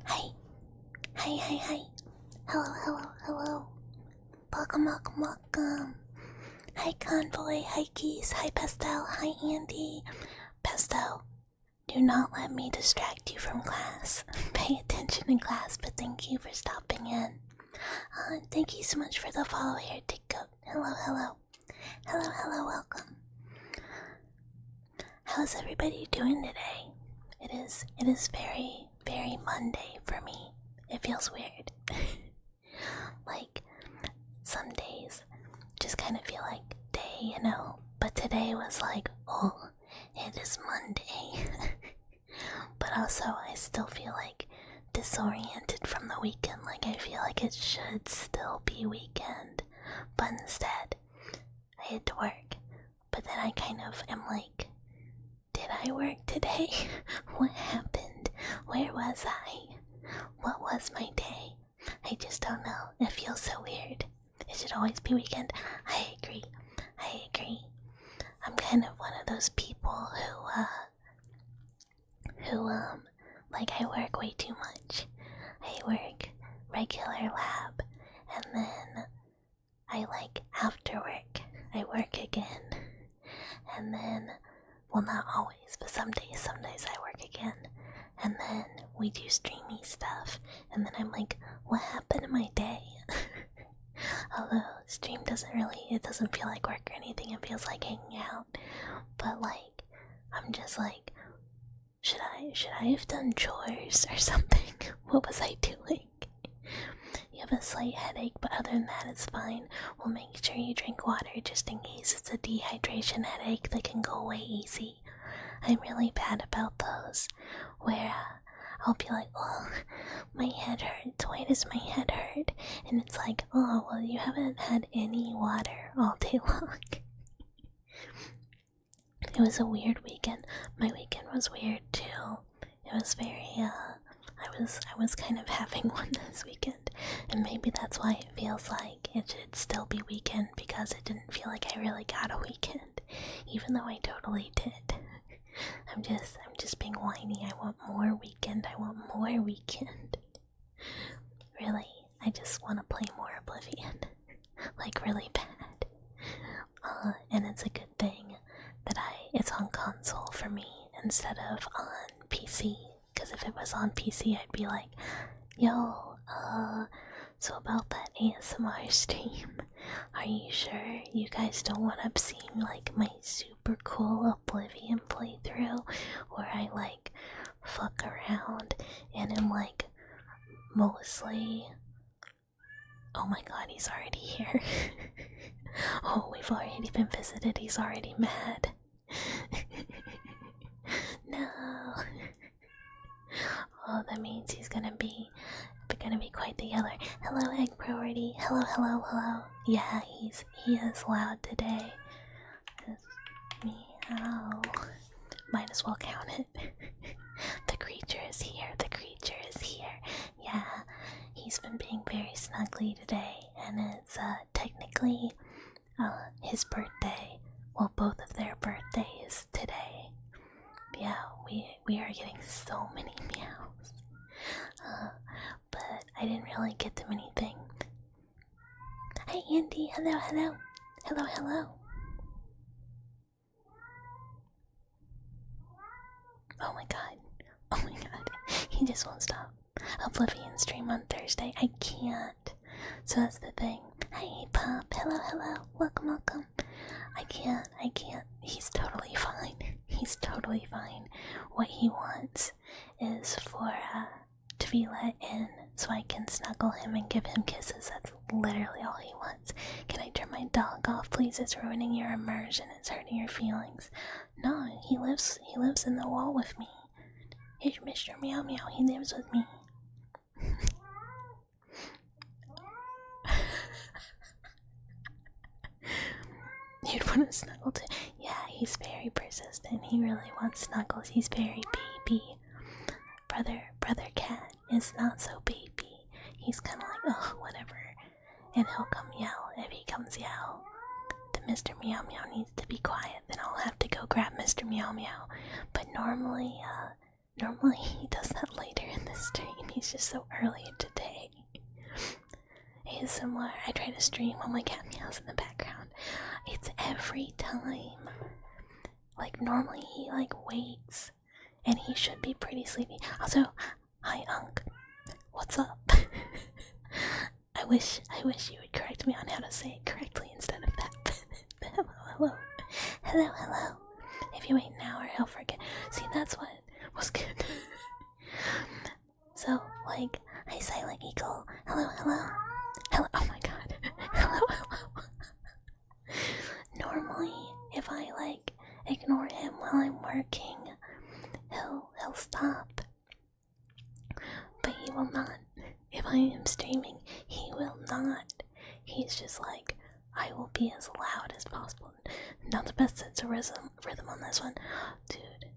Hi. Hi, hi, hi. Hello, hello, hello. Welcome, welcome, welcome. Hi, Convoy. Hi, Geese. Hi, Pastel. Hi, Andy. Pastel, do not let me distract you from class. Pay attention in class, but thank you for stopping in. Thank you so much for the follow here, Tico. Hello, hello. Hello, hello, welcome. How's everybody doing today? It is very, very Monday for me. It feels weird. Like, some days just kind of feel like day, you know? But today was like, oh, it is Monday. But also, I still feel like disoriented from the weekend. Like, I feel like it should still be weekend. But instead, I had to work. But then I kind of am like, did I work today? What happened? Where was I? What was my day? I just don't know. It feels so weird. It should always be weekend. I agree. I agree. I'm kind of one of those people who like I work way too much. I work regular lab, and then I like after work, I work again. And then, well, not always, but some days I work again. And then we do streamy stuff, and then I'm like, what happened to my day? Although stream it doesn't feel like work or anything, it feels like hanging out. But like, I'm just like, should I have done chores or something? What was I doing? You have a slight headache, but other than that, it's fine. We'll make sure you drink water just in case it's a dehydration headache that can go away easy. I'm really bad about those, where I'll be like, oh, my head hurts. Why does my head hurt? And it's like, oh, well, you haven't had any water all day long. It was a weird weekend. My weekend was weird too. It was very, I was kind of having one this weekend, and maybe that's why it feels like it should still be weekend, because it didn't feel like I really got a weekend, even though I totally did. I'm just being whiny. I want more weekend. I want more weekend. Really, I just want to play more Oblivion, like really bad. And it's a good thing that it's on console for me instead of on PC. Because if it was on PC, I'd be like, yo, so about that ASMR stream, are you sure you guys don't want to see like my super cool Oblivion playthrough where I like fuck around and am like mostly. Oh my god, he's already here. Oh, we've already been visited, he's already mad. No. Oh, that means he's gonna be quite the yeller. Hello, Egg Priority. Hello, hello, hello. Yeah, he is loud today. Meow. Might as well count it. The creature is here. The creature is here. Yeah, he's been being very snuggly today, and it's technically his birthday. Well, both of their birthdays today. Yeah, we are getting so many meows. But I didn't really get them anything. Hi Andy, hello, hello. Hello, hello. Oh my god. Oh my god. He just won't stop. Oblivion stream on Thursday. I can't. So that's the thing. Hi Pop, hello, hello. Welcome, welcome. I can't. He's totally fine. He's totally fine. What he wants is for to be let in so I can snuggle him and give him kisses. That's literally all he wants. Can I turn my dog off, please? It's ruining your immersion. It's hurting your feelings. No, he lives in the wall with me. Here's Mr. Meow Meow. He lives with me. You'd want to snuggle too. Yeah, he's very persistent. He really wants snuggles. He's very baby. Brother cat is not so baby. He's kind of like, oh, whatever. And he'll come yell. If he comes yell, then Mr. Meow Meow needs to be quiet. Then I'll have to go grab Mr. Meow Meow. But normally, Normally he does that later in the stream. He's just so early today. ASMR, I try to stream while my cat meows in the background. It's every time. Like normally he like waits and he should be pretty sleepy. Also, hi Unc. What's up? I wish you would correct me on how to say it correctly instead of that. Hello, hello. Hello, hello. If you wait an hour, he'll forget. See, that's what was good. So, like, hi Silent Eagle. Hello, hello. Hello, oh my god. Hello, hello. Normally, if I, like, ignore him while I'm working, he'll stop. But he will not. If I am streaming, he will not. He's just like, I will be as loud as possible. Not the best sense of rhythm on this one. Dude,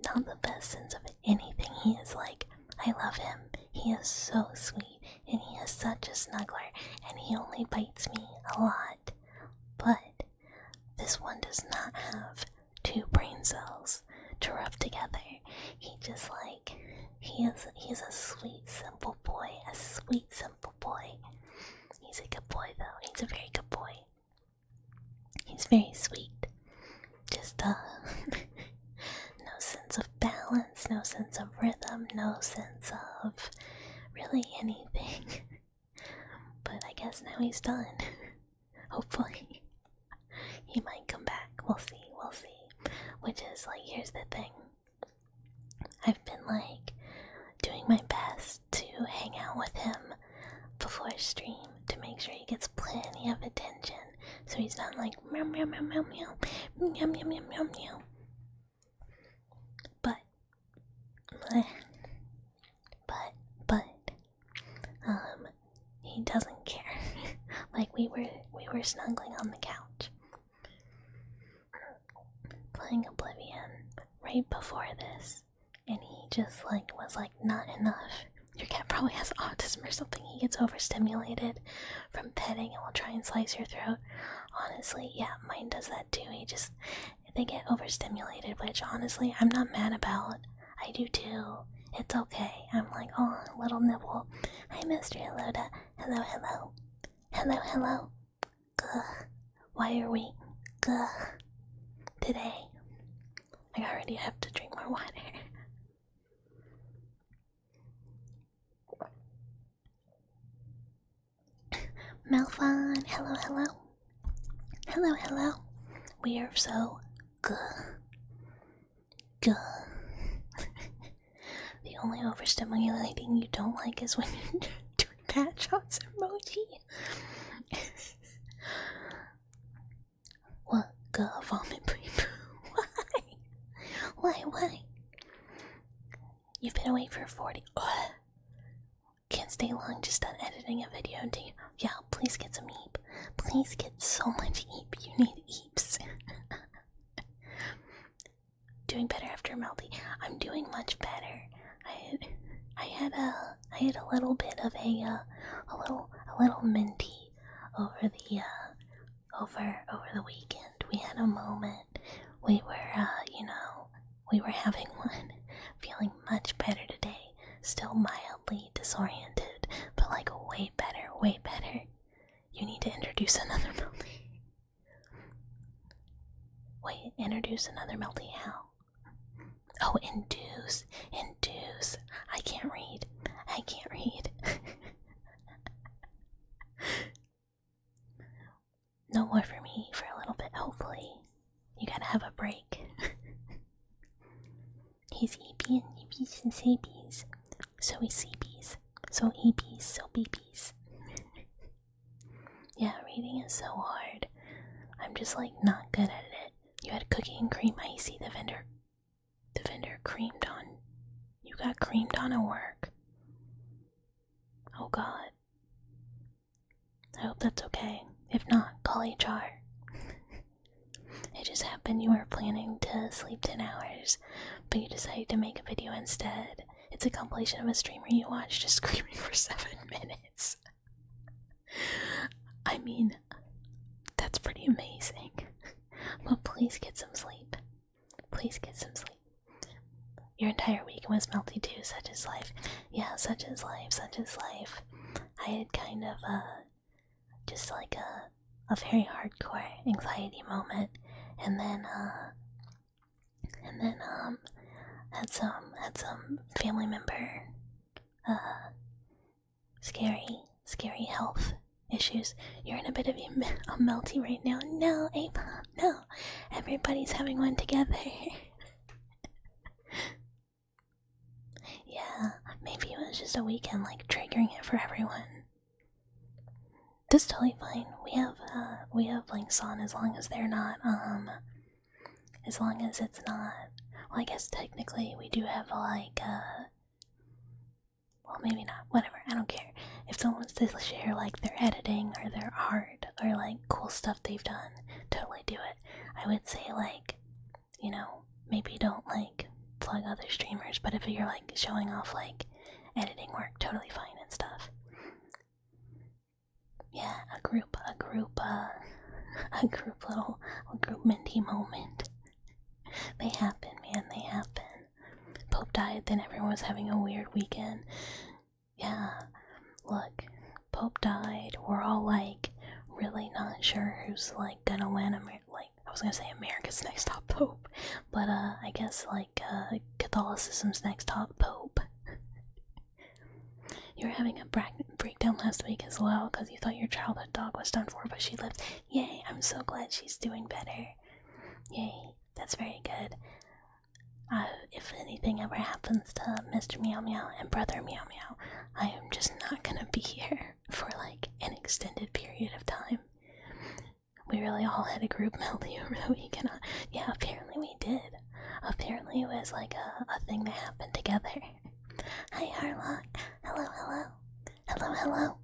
not the best sense of anything. He is like, I love him. He is so sweet, and he is such a snuggler, and he only bites me a lot. But this one does not have 2 brain cells to rub together. He just like, he's a sweet, simple boy. A sweet, simple boy. He's a good boy, though. He's a very good boy. He's very sweet. Just, no sense of balance, no sense of rhythm, no sense of really anything. But I guess now he's done. Hopefully. He might come back. We'll see, we'll see. Which is, like, here's the thing. I've been, like, doing my best to hang out with him before stream to make sure he gets plenty of attention, so he's not like meow meow meow meow meow meow meow meow meow meow. But he doesn't care. Like we were snuggling on the couch, playing Oblivion right before this, and he just like was like, not enough. Your cat probably has autism or something. He gets overstimulated from petting and will try and slice your throat. Honestly, yeah, mine does that too. They get overstimulated, which honestly I'm not mad about. I do too. It's okay. I'm like, oh, little nibble. Hi, Mr. Eloda. Hello, hello. Hello, hello. Gah. Why are we gah today? I already have to drink more water. Malphon, hello, hello. Hello, hello. We are so good. Good. The only overstimulating you don't like is when you do bad shots emoji. What? Good vomit poo. Why? You've been away for 40. Can't stay long, just done editing a video. Yeah, please get some eep. Please get so much eep. You need eeps. Doing better after Melty. I'm doing much better. I had a little bit of a little minty over the weekend. We had a moment. We were we were having one. Feeling much better today. Still mildly disoriented, but like way better, way better. You need to introduce another Melty. Wait, introduce another Melty how? Oh, induce. I can't read. No more for me for a little bit, hopefully. You gotta have a break. He's eepy and eepies and sapies. So he's CBs, so EPs, so BPs. Yeah, reading is so hard. I'm just like not good at it. You had cookie and cream icy. The vendor creamed on. You got creamed on at work. Oh god. I hope that's okay. If not, call HR. It just happened you were planning to sleep 10 hours, but you decided to make a video instead. It's a compilation of a streamer you watched just screaming for 7 minutes. I mean, that's pretty amazing. But please get some sleep. Please get some sleep. Your entire week was melty too. Such is life. Yeah, such is life. Such is life. I had kind of just like a very hardcore anxiety moment, and then had some family member scary health issues. You're in a bit of a melty right now. No, Apop, no. Everybody's having one together. Yeah, maybe it was just a weekend, like triggering it for everyone. That's totally fine. We have blinks on as long as they're not as long as it's not. Well, I guess technically we do have like well, maybe not. Whatever. I don't care. If someone wants to share like their editing or their art or like cool stuff they've done, totally do it. I would say like, you know, maybe don't like plug other streamers, but if you're like showing off like editing work, totally fine and stuff. Yeah, a group minty moment. They happen, man, they happen. Pope died, then everyone was having a weird weekend. Yeah, look, Pope died, we're all like really not sure who's like gonna win. I was gonna say America's next top pope, but I guess like Catholicism's next top pope. You were having a breakdown last week as well because you thought your childhood dog was done for, but she lives. Yay, I'm so glad she's doing better. Yay, that's very good. If anything ever happens to Mr. Meow Meow and Brother Meow Meow, I am just not gonna be here for like an extended period of time. We really all had a group melty over the weekend. Yeah, apparently we did. Apparently it was like a thing that happened together. Hi Harlock. Hello, hello. Hello, hello.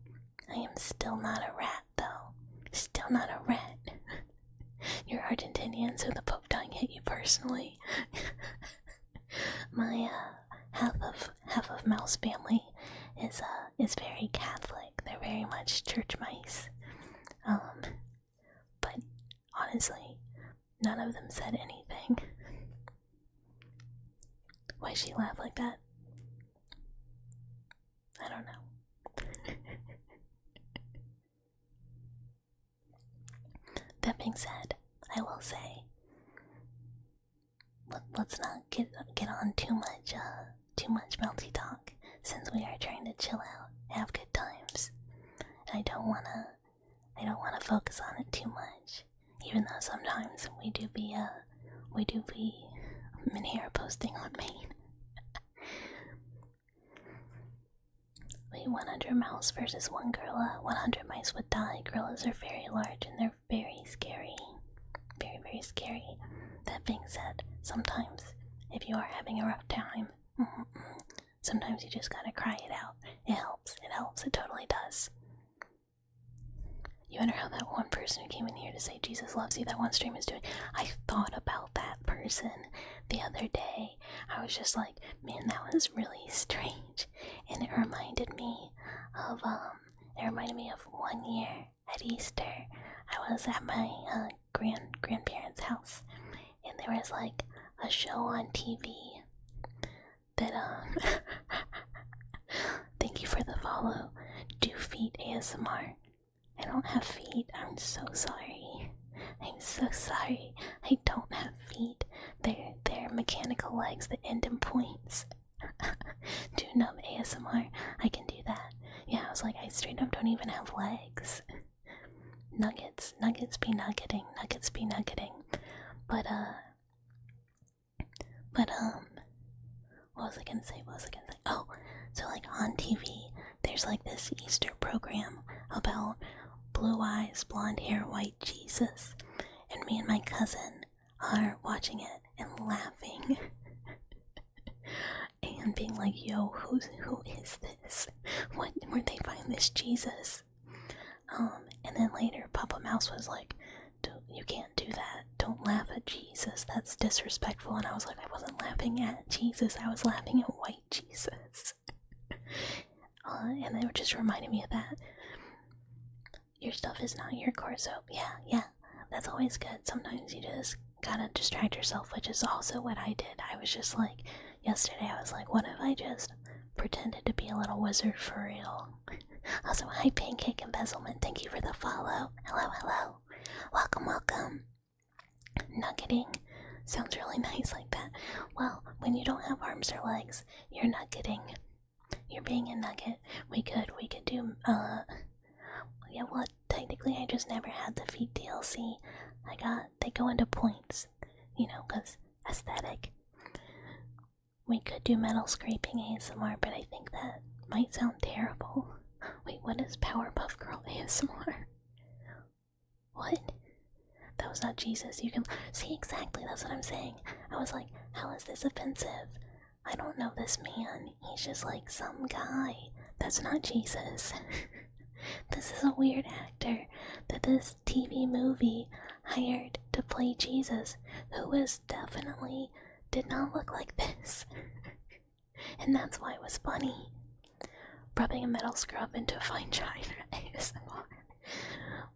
I am still not a rat though. Still not a rat. You're Argentinian, so the Pope dying hit you personally. My half of Mouse family is very Catholic. They're very much church mice. But honestly, none of them said anything. Why she laugh like that? I don't know. That being said, I will say, let's not get on too much melty talk, since we are trying to chill out, have good times. And I don't wanna focus on it too much, even though sometimes we do be Minera posting on main. Wait, 100 mouse versus 1 gorilla. 100 mice would die. Gorillas are very large and they're very scary. Very, very scary. That being said, sometimes, if you are having a rough time, sometimes you just gotta cry it out. It helps, it totally does. You wonder how that one person who came in here to say Jesus loves you, that one stream is doing. I thought about that person the other day. I was just like, man, that was really strange. And it reminded me of 1 year at Easter. I was at my grandparents' house, and there was like a show on TV that thank you for the follow. Do feet ASMR. I don't have feet. I'm so sorry. I'm so sorry. I don't have feet. They're mechanical legs that end in points. Do numb ASMR. I can do that. Yeah, I was like, I straight up don't even have legs. Nuggets be nuggeting. But what was I gonna say? Oh, so like on TV, there's like this Easter program about blue eyes, blonde hair, white Jesus. And me and my cousin are watching it and laughing. And being like, yo, who is this? Where'd they find this Jesus? And then later Papa Mouse was like, you can't do that. Don't laugh at Jesus. That's disrespectful. And I was like, I wasn't laughing at Jesus. I was laughing at white Jesus. And they were just reminding me of that. Your stuff is not your core soap. Yeah. That's always good. Sometimes you just gotta distract yourself, which is also what I did. I was just like, Yesterday I was like, what if I just pretended to be a little wizard for real? Also, hi Pancake Embezzlement, thank you for the follow. Hello, hello. Welcome, welcome. Nuggeting sounds really nice like that. Well, when you don't have arms or legs, you're nuggeting. You're being a nugget. We could do, yeah, well, technically I just never had the feet DLC. They go into points, you know, cause aesthetic. We could do metal scraping ASMR, but I think that might sound terrible. Wait, what is Powerpuff Girl ASMR? What? That was not Jesus. You can see exactly, that's what I'm saying. I was like, how is this offensive? I don't know this man. He's just like some guy. That's not Jesus. This is a weird actor that this TV movie hired to play Jesus, who was definitely did not look like this. And that's why it was funny. Rubbing a metal scrub into a fine china ASMR.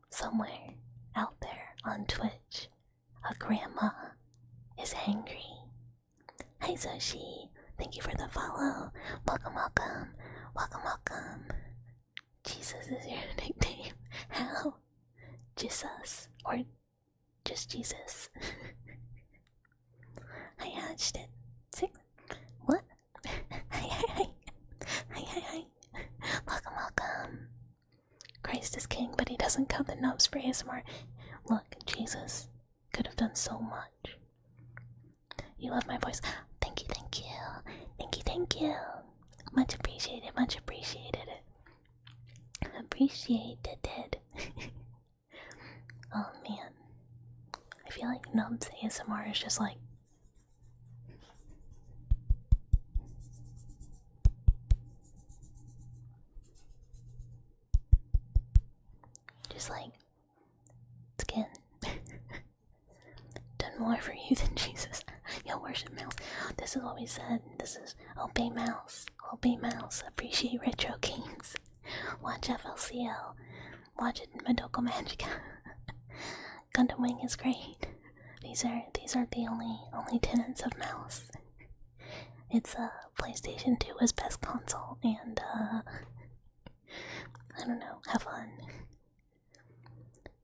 Somewhere out there on Twitch, a grandma is angry. Hi Zoshi, thank you for the follow. Welcome, welcome, welcome, welcome. Jesus is your nickname. How? Jesus. Or just Jesus. I hatched it. What? Hi. Welcome, welcome. Christ is king, but he doesn't cut the nubs for ASMR. Look, Jesus could have done so much. You love my voice. Thank you, thank you. Thank you, thank you. Much appreciated, much appreciated it. Appreciated it. Oh man. I feel like Nubs ASMR is just like skin. Done more for you than Jesus. Yo, worship mouse. This is what we said. This is obey mouse. Obey mouse. Appreciate retro games. Watch FLCL. Watch it in Madoka Magica. Gundam Wing is great. These are the only tenets of mouse. It's PlayStation 2 is best console, and I don't know, have fun.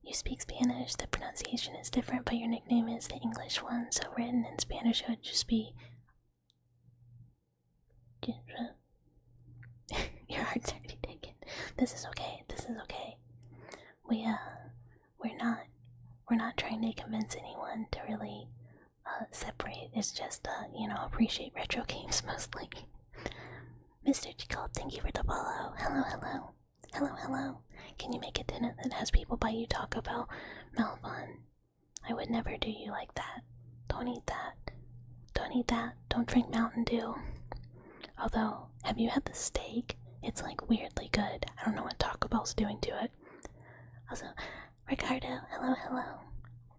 You speak Spanish, the pronunciation is different, but your nickname is the English one, so written in Spanish it would just be your heart's already taken. This is okay, this is okay. We're not trying to convince anyone to really separate. It's just appreciate retro games mostly. Mr. Chico, thank you for the follow. Hello. Can you make a dinner that has people buy you Taco Bell? Malvon, I would never do you like that. Don't eat that. Don't drink Mountain Dew. Although, have you had the steak? It's like weirdly good. I don't know what Taco Bell's doing to it. Also, Ricardo, hello.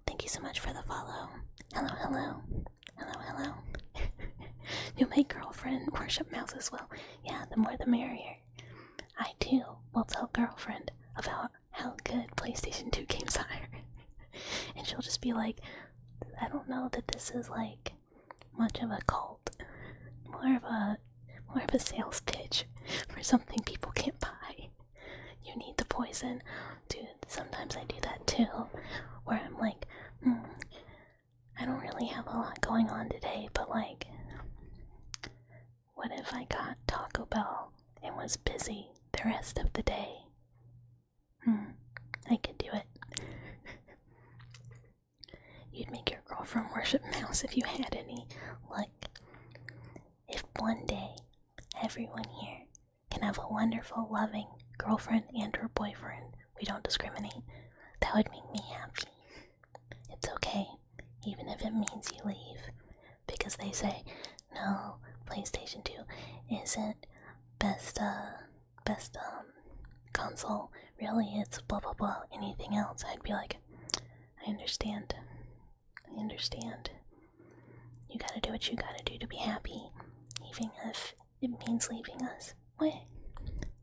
Thank you so much for the follow. Hello. You'll make girlfriend worship mouse as well. Yeah, the more the merrier. I too will tell girlfriend about how good PlayStation 2 games are. And she'll just be like, I don't know that this is like much of a cult. More of a sales pitch for something people can't buy. You need the poison. Dude, sometimes I do that too. Where I'm like, I don't really have a lot going on today, but like, what if I got Taco Bell and was busy the rest of the day? I could do it. You'd make your girlfriend worship mouse if you had any. Like, if one day everyone here can have a wonderful, loving girlfriend and or boyfriend, we don't discriminate, that would make me happy. It's okay, even if it means you leave, because they say, no, PlayStation 2 isn't best console, really it's blah blah blah, anything else. I'd be like, I understand. You gotta do what you gotta do to be happy, even if it means leaving us. Wait,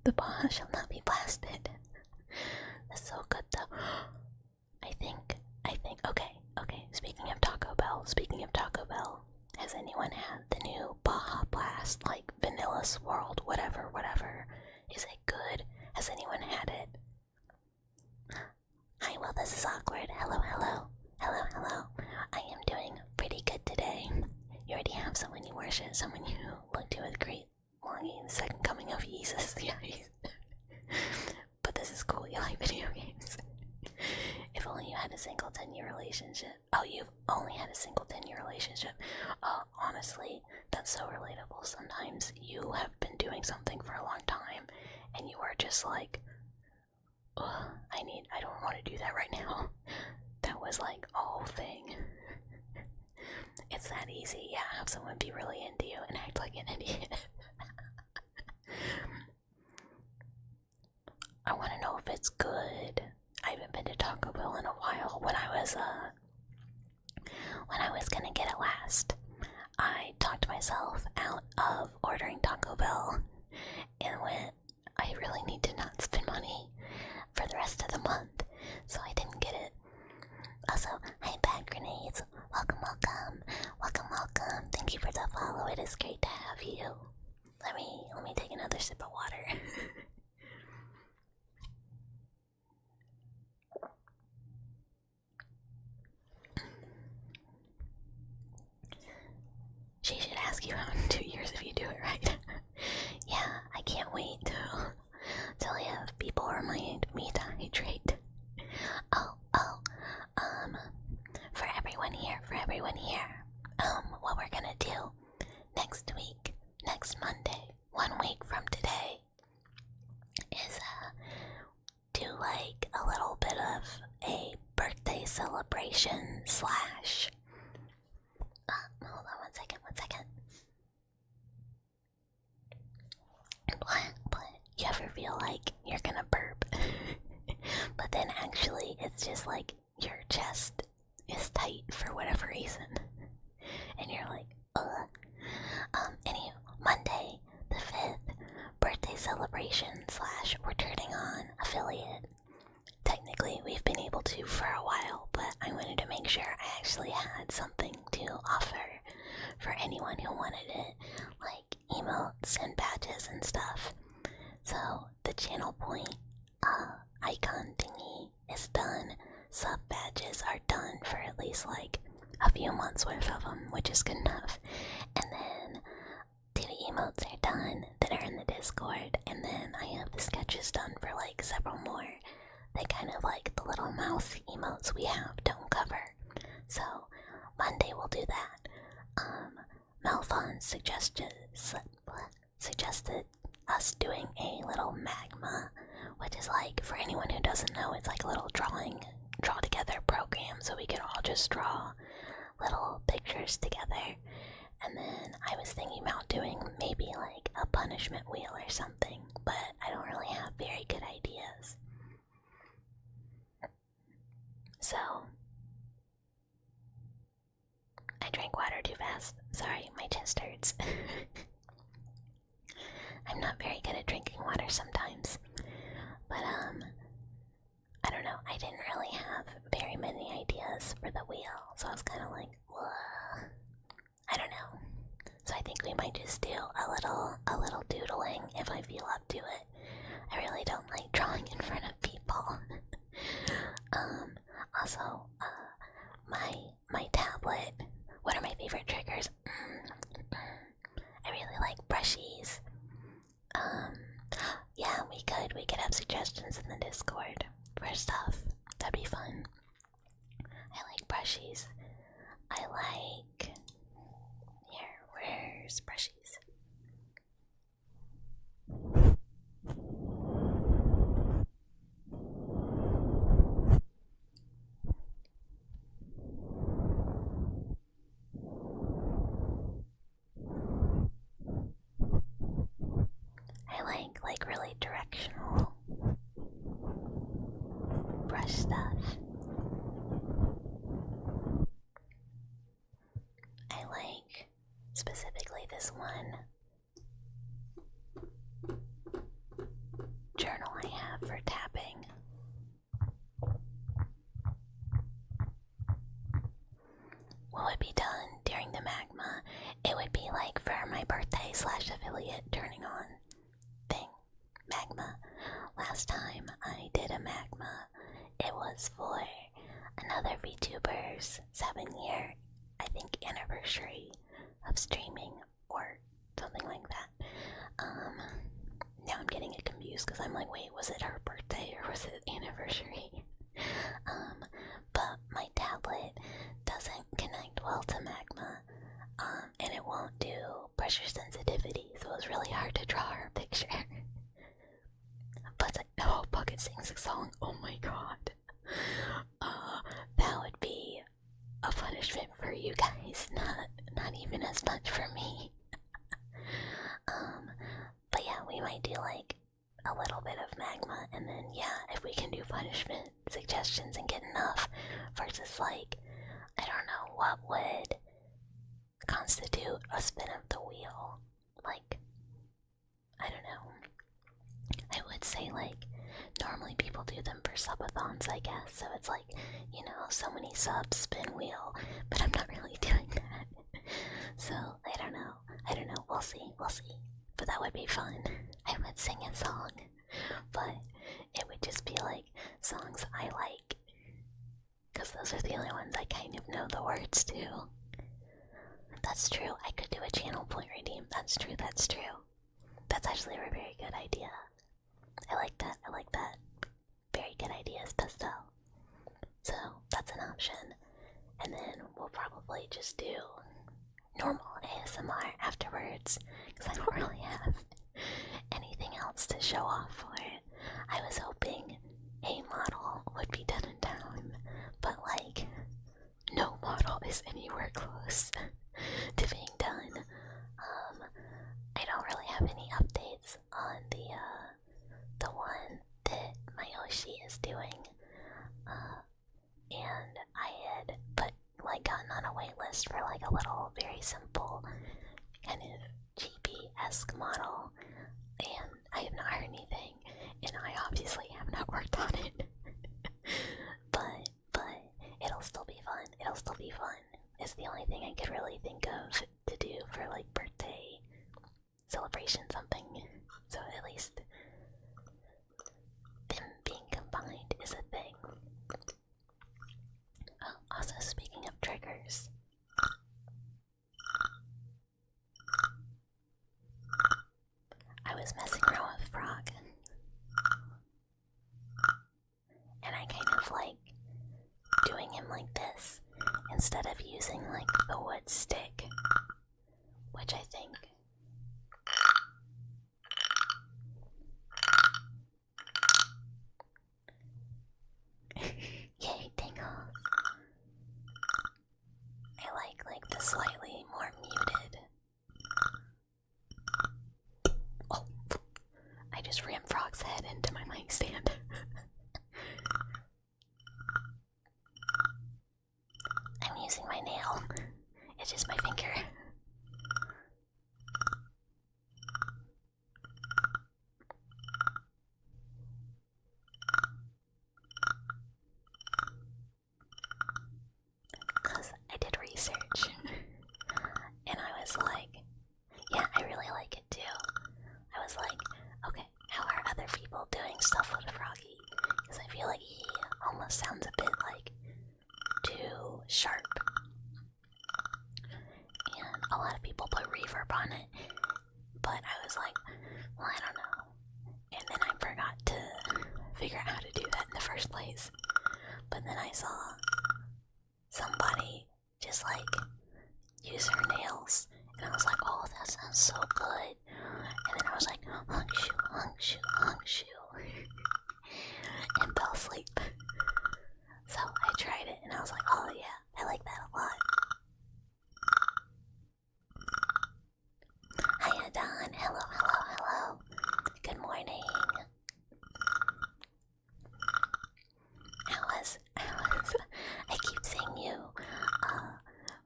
the Baja shall not be blasted. That's so good though. I think, okay, speaking of Taco Bell, has anyone had the new Baja last, like, vanilla swirled, whatever. Is it good? Has anyone had it? Hi, well, this is awkward. Hello. I am doing pretty good today. You already have someone you worship, someone you look to with great longing, the second coming of Jesus. Yeah, but this is cool, you like video games. If only you had a single 10-year relationship. Oh, you've only had a single 10-year relationship. Honestly, that's so relatable. Sometimes you have been doing something for a long time, and you are just like, I don't want to do that right now. That was like a whole thing. It's that easy, yeah, have someone be really into you and act like an idiot. I want to know if it's good. I haven't been to Taco Bell in a while. When I was gonna get it last, I talked myself out of ordering Taco Bell and went, I really need to not spend money for the rest of the month, so I didn't get it. Also, hi Bad Grenades. Welcome. Thank you for the follow. It is great to have you. Let me take another sip of water. She should ask you out in 2 years if you do it right. Yeah, I can't wait till I have people remind me to hydrate. For everyone here, what we're gonna do next Monday, 1 week from today, is do like a little bit of a birthday celebration slash. Hold on one second. What? You ever feel like you're gonna burp, but then actually it's just like your chest is tight for whatever reason, and you're like, ugh. Anywho, Monday the 5th, birthday celebration slash we're turning on affiliate. Technically, we've been able to for a while, but I wanted to make sure I actually had something to offer for anyone who wanted it, like emotes and badges and stuff. So the channel point icon thingy is done. Sub badges are done for at least like a few months worth of them, which is good enough. And then the emotes are done that are in the Discord, and then I have the sketches done for like several more. They kind of like the little mouse emotes we have don't cover. So Monday we'll do that. Malfon suggested us doing a little magma, which is like, for anyone who doesn't know, it's like a little draw together program, so we can all just draw little pictures together. And then I was thinking about doing maybe like a punishment wheel or something, but I don't really have very good ideas. So I drank water too fast. Sorry, my chest hurts. I'm not very good at drinking water sometimes. But I don't know, I didn't really have very many ideas for the wheel, so I was kind of like, whoa, I don't know. So I think we might just do a little doodling if I feel up to it. I really don't like drawing in front of people. Also, my tablet, what are my favorite triggers? I really like brushies. Yeah, we could have suggestions in the Discord for stuff. That'd be fun. I like brushies. I like... Where's brushies? I like really directional brush stuff. I like specifically this one journal I have for tapping. What would be done during the magma? It would be like for my birthday partner/affiliate turning on thing. Magma. Last time I did a magma, it was for another VTuber's 7-year, I think, anniversary of streaming or something like that. Now I'm getting it confused because I'm like, wait, was it her birthday or was it anniversary? But my tablet doesn't connect well to Magma, and it won't do pressure sensitivity, so it was really hard to draw her picture. But oh, Bucket sings a song. Oh my god. That would be a punishment for you guys, not even as much for me. But yeah, we might do like a little bit of Magma, and then yeah, if we can do punishment suggestions and get enough, versus like, I don't know, what would constitute a spin of the wheel? Like, I don't know. I would say like, normally people do them for subathons, I guess, so it's like, you know, so many subs, spin wheel, but I'm not really doing that. So, I don't know, we'll see. But that would be fun. I would sing a song, but it would just be like songs I like, because those are the only ones I kind of know the words to. That's true, I could do a channel point redeem. That's true. That's actually a very good idea. I like that. Very good ideas, Pesto. So, that's an option. And then we'll probably just do normal ASMR afterwards, because I don't really have anything else to show off for it. I was hoping a model would be done in time, but like, no model is anywhere close to being done. I don't really have any updates on the one that my Oshi is doing. And I had gotten on a wait list for like a little very simple kind of GB-esque model, and I have not heard anything, and I obviously have not worked on it. but it'll still be fun. It's the only thing I could really think of to do for like birthday celebration something. So at least them being combined is a thing. Oh, also speaking of triggers, I was messing around with Frog, and I kind of like doing him like this instead of using like the wood stick, which I think yay, tingles. I like the slightly more muted. Oh, I just rammed Frog's head into my mic stand. I'm using my nail. It's just my finger. Because I did research. And I was like, yeah, I really like it too. I was like, okay, how are other people doing stuff with Froggy? Because I feel like he almost sounds a bit like too sharp. And a lot of people put reverb on it. But I was like, well, I don't know. And then I forgot to figure out how to do that in the first place. But then I saw somebody just like use her nails, and I was like, oh, that sounds so good. And then I was like, hunk shoe, and fell asleep. So I tried it, and I was like, oh yeah, I like that a lot. Hiya, Don. Hello. Good morning. I keep seeing you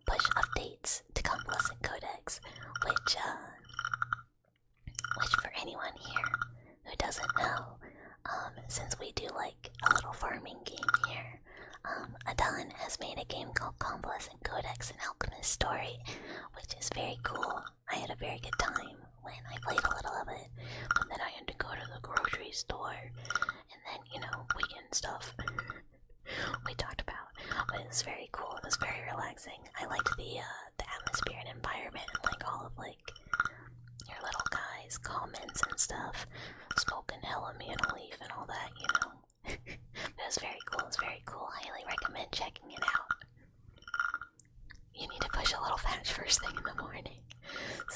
push updates to Convalescent Codex, which for anyone here who doesn't know, since we do like a little farming game here, Adon has made a game called Convalescent Codex: An Alchemist Story, which is very cool. I had a very good time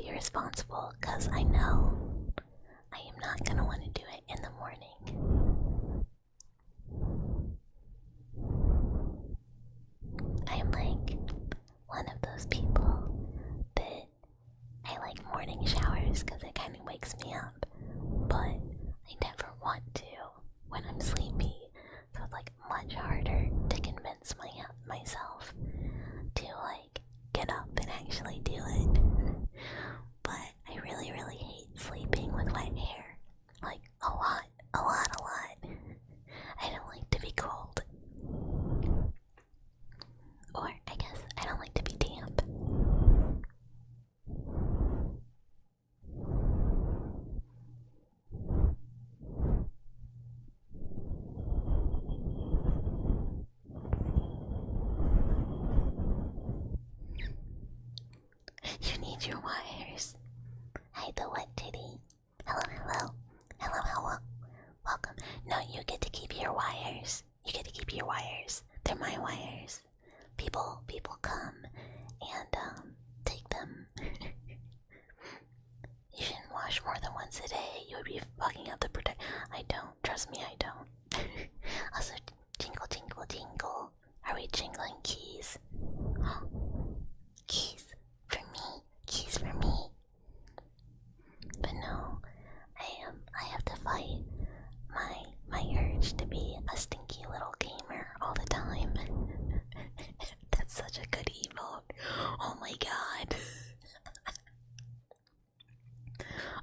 be responsible because I know I am not gonna want to do it in the morning. I'm like one of those people that I like morning showers because it kind of wakes me up, but I never want to when I'm sleepy, so it's like much harder to convince myself to like get up and actually do it. But I really, really hate sleeping with wet hair. Like a lot. I don't like to be cold. Or I guess I don't like to be damp. You need your wires. Hi, the wet titty. Hello. Welcome. No, you get to keep your wires. They're my wires. People come and take them. You shouldn't wash more than once a day. You would be fucking up the protect. I don't. Trust me, I don't. Also, jingle, jingle, jingle. Are we jingling keys? Keys for me. But no, I have to fight my urge to be a stinky little gamer all the time. That's such a good emote. Oh my god.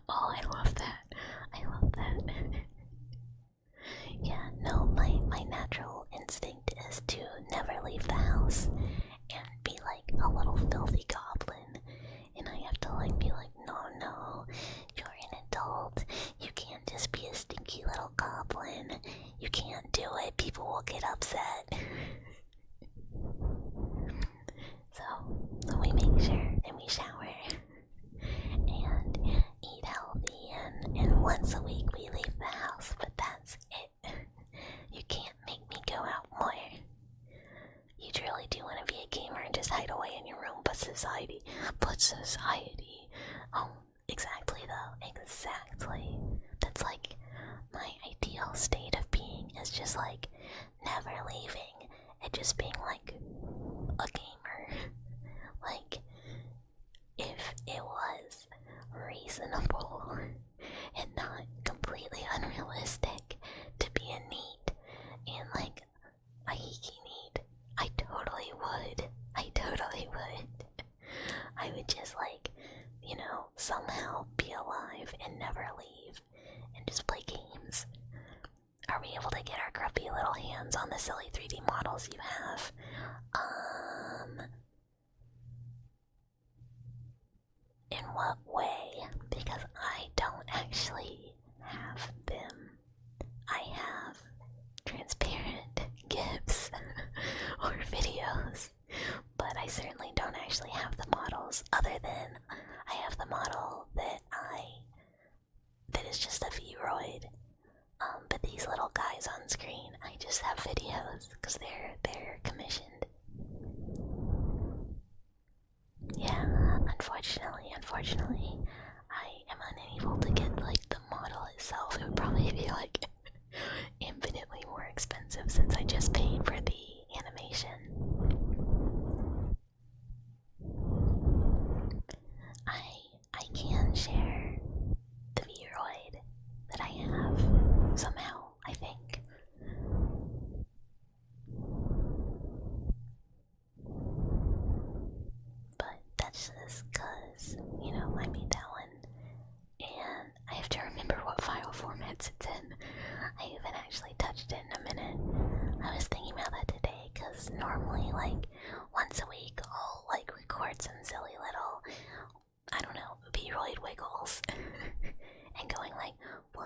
Oh, I love that. Yeah, no, my natural instinct is to never leave the house and be like a little filthy goblin. And I have to like be like, no, you're an adult. You can't just be a stinky little goblin. You can't do it. People will get upset. So we make sure and we shower and eat healthy, and once a week we leave the house, but that's it. You can't make me go out more. You truly do want to be a gamer and just hide away in your room, but society. Oh, exactly though, exactly. That's like my ideal state of being, is just like never leaving and just being like a gamer. Like, if it was reasonable and not completely unrealistic to be a NEET and like a Hiki NEET, I totally would. I would just like, somehow be alive and never leave and just play games. Are we able to get our grumpy little hands on the silly 3D models you have? In what way? Because I don't actually have them. I have transparent GIFs or videos, but I certainly don't actually have the models, other than I have the model that is just a Vroid. But these little guys on screen, I just have videos because they're commissioned. Yeah, unfortunately, I am unable to get like the model itself. It would probably be like infinitely more expensive since I just paid for the animation. I can share the Vroid that I have somehow, I think. But that's just cause, I made that one. And I have to remember what file formats it's in. I haven't actually touched it in a minute. I was thinking about that today, cause normally like once a week I'll like record some silly little, I don't know, Vroid wiggles. And going like, blah,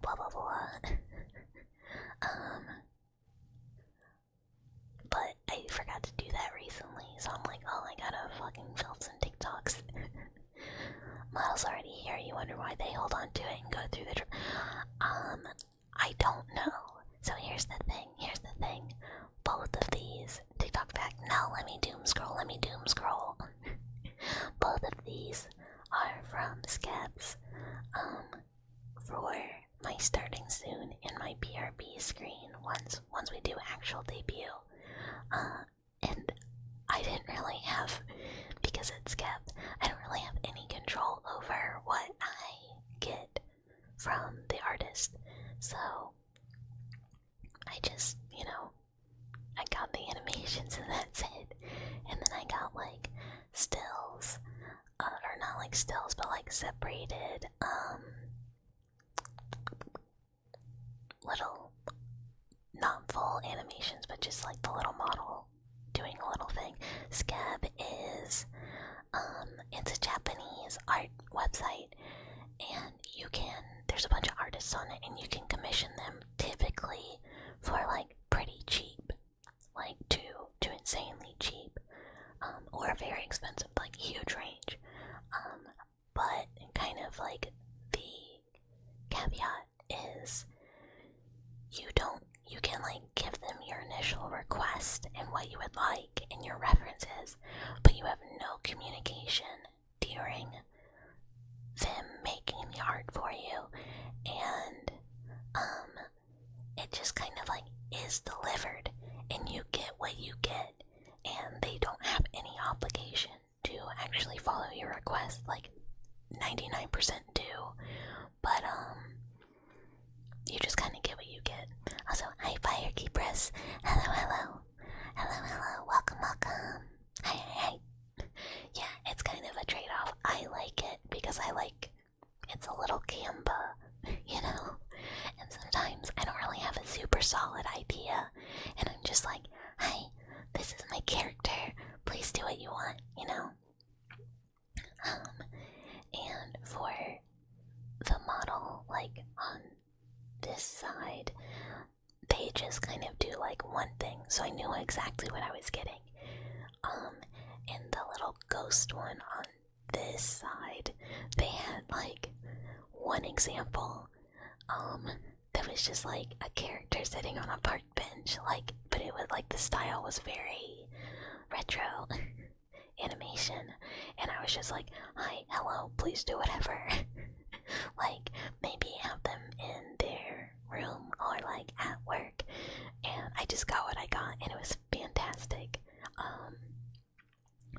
blah, blah, blah. But I forgot to do that recently, so I'm like, oh, I gotta fucking film some TikToks. Model's already here, you wonder why they hold on to it and go through the I don't know. So here's the thing. Both of these, TikTok back, no, let me doom scroll. Both these are from Scabs for my starting soon in my BRB screen once we do actual debut. And I didn't really have, because it's Scab, I don't really have any control over what I get from the artist. So I just, I got the animations and that's it. And then I got like stills, or not like stills, but like separated, little, not full animations, but just like the little model doing a little thing. Scab is, it's a Japanese art website, and there's a bunch of artists on it, and you can commission them typically for like pretty cheap, like to insanely cheap, or very expensive, like huge range. But kind of like the caveat is you can like give them your initial request and what you would like and your references, but you have no communication during them making the art for you, and it just kind of like is delivered and you get what you get, and they don't have any obligation to actually follow your request. Like 99% do, but you just kind of get what you get. Also, hi Firekeepers, hello, welcome. Hi. Yeah, it's kind of a trade-off. I like it because it's a little Canva, and sometimes I don't really have a super solid idea, and I'm just like, hi, this is my character, please do what you want, and for the model, like on this side, they just kind of do like one thing, so I knew exactly what I was getting. And the little ghost one on this side, they had like one example, that was just like a character sitting on a park bench, like, but it was like the style was very retro animation, and I was just like, hi, hello, please do whatever. Like, maybe have them in their room or like at work, and I just got what I got, and it was fantastic.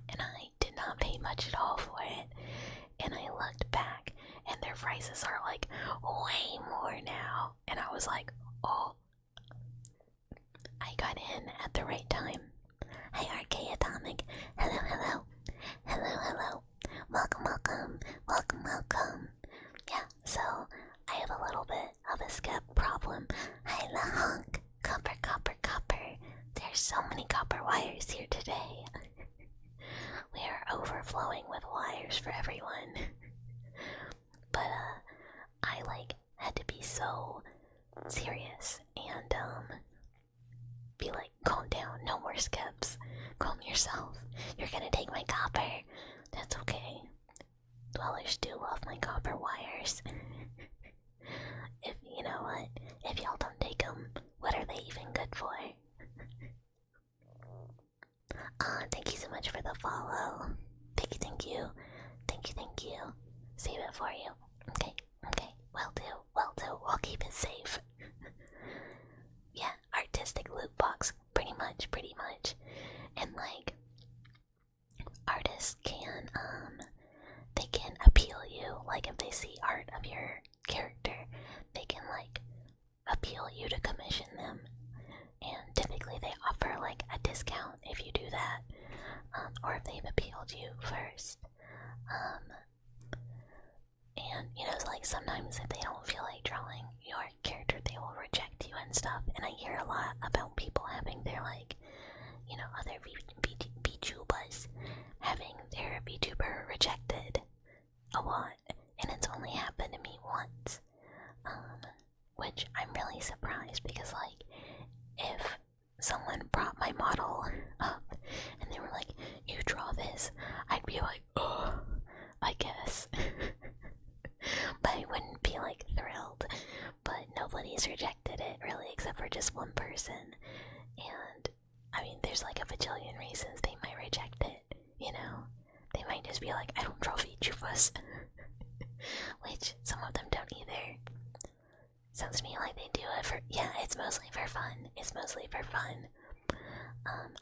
And I did not pay much at all for it, and I looked back, and their prices are like way more now, and I was like, oh, I got in at the right time. Hi RK Atomic, hello, welcome. Yeah, so I have a little bit of a skep problem. Hi Lahonk, copper. There's so many copper wires here today. We are overflowing with wires for everyone. But I had to be so serious and be like, calm down, no more skips. Calm yourself. You're gonna take my copper. That's okay. Dwellers do love my copper wires. If you know what, if y'all don't take them, what are they even good for? Thank you so much for the follow. Thank you. Save it for you. Okay. Will do. We'll keep it safe. Yeah, artistic loot box. Pretty much. And artists can, they can appeal you. Like, if they see art of your character, they can, appeal you to commission them. And typically they offer, a discount if you do that. Or if they've appealed you first. And, sometimes if they don't feel like drawing your character, they will reject you and stuff. And I hear a lot about people having their, other VTubers having their VTuber rejected a lot. And it's only happened to me once. Which I'm really surprised because, if someone brought my model up and they were like, you draw this, I'd be like, oh, I guess. But I wouldn't be thrilled. But nobody's rejected it really, except for just one person. And I mean, there's a bajillion reasons they might reject it, They might just be like, I don't trophy Chufas. Which some of them don't either. Sounds to me like they do it for, yeah, it's mostly for fun. It's mostly for fun.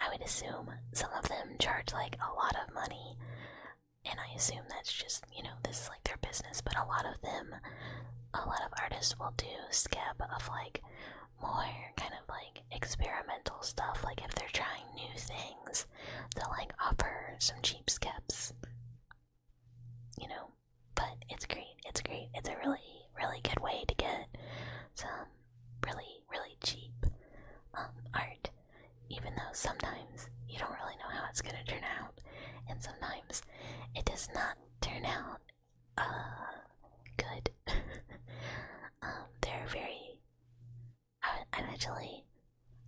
I would assume some of them charge like a lot of money, and I assume that's just, you know, this is like their business, but a lot of artists will do scab of like more kind of like experimental stuff. Like if they're trying new things, they'll like offer some cheap scabs, you know. But it's great, it's great. It's a really, really good way to get some really, really cheap art, even though sometimes you don't really know how it's gonna turn out, and sometimes it does not turn out good. They're very.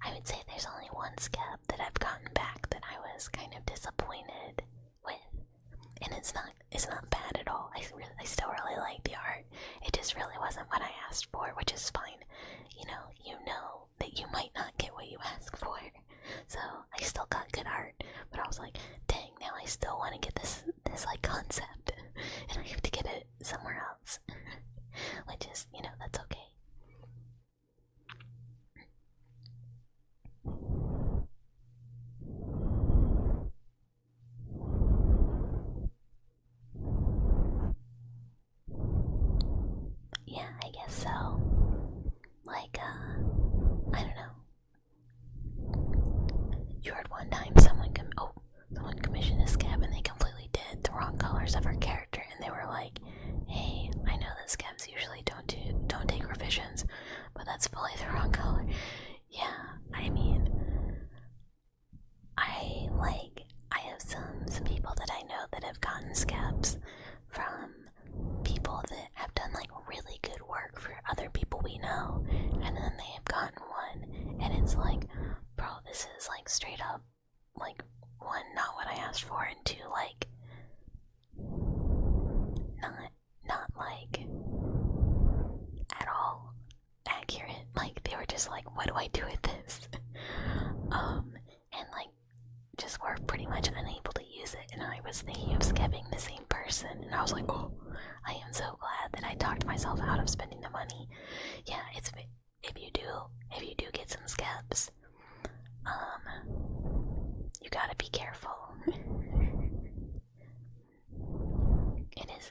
I would say there's only one scab that I've gotten back that I was kind of disappointed with, and it's not bad at all. I still really like the art. It just really wasn't what I asked for, which is fine. You know that you might not get what you ask for. So I still got good art, but I was like, dang, now I still want to get this like concept, and I have to get it somewhere else. Which is, you know, that's okay. Yeah, I guess so. Like, I don't know. You heard one time someone commissioned a scab and they completely did the wrong colors of her character, and they were like, "Hey, I know that scabs usually don't take revisions, but that's fully the wrong color." Yeah, I mean, I have some people that I know that have gotten scabs from people that have done like really good work for other people we know, and then they have gotten one, and it's like, bro, this is like straight up, like, one, not what I asked for, and two, like, not like at all accurate. Like, they were just like, what do I do with this? And like, just were pretty much unable to use it, and I was thinking of scabbing the same person, and I was like, oh, I am so glad that I talked myself out of spending the money. Yeah, if you do get some scabs, you gotta be careful.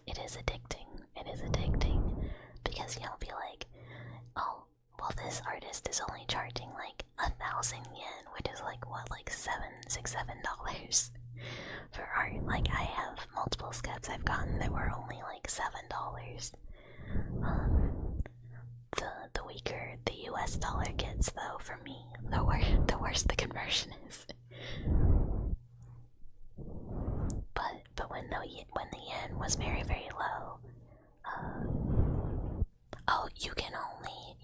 It is addicting. It is addicting because you'll be like, oh, well, this artist is only charging like 1,000 yen, which is like what, like $7 for art. Like, I have multiple scabs I've gotten that were only like $7. The weaker the US dollar gets, though, for me, the worse the conversion is. But when the yen was very, very low, oh, you can only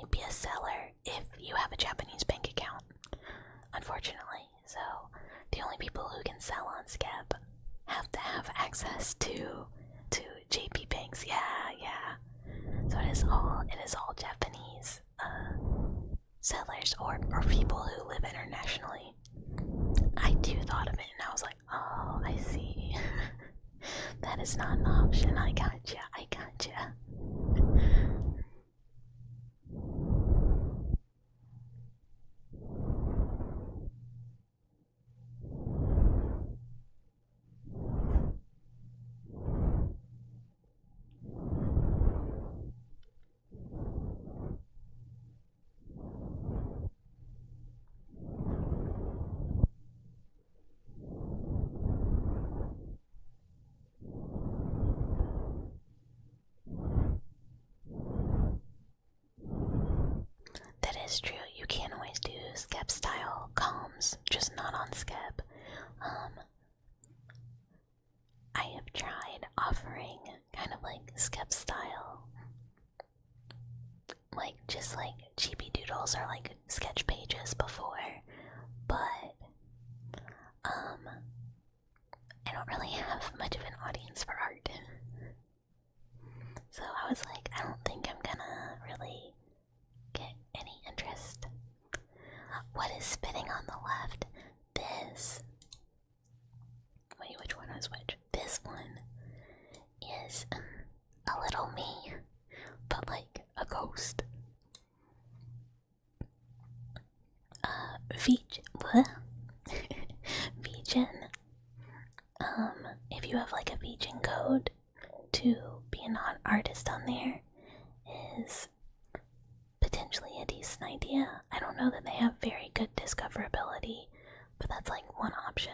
be a seller if you have a Japanese bank account, unfortunately. So the only people who can sell on Scab have to have access to JP banks. Yeah. So it is all Japanese sellers or people who live internationally. I too thought of it, and I was like, oh, I see. That is not an option. I gotcha. That is true. You can always do Scab style comms, just not on Scab. I have tried offering kind of like Scab style, like just like chibi doodles or like sketch pages before, but I don't really have much of an audience for art. So I was like, I don't think I'm gonna really get any interest. What is spinning on the left? This. Wait, which one was real me, but like a ghost. Vegan. If you have like a vegan code to be an artist on there, is potentially a decent idea. I don't know that they have very good discoverability, but that's like one option.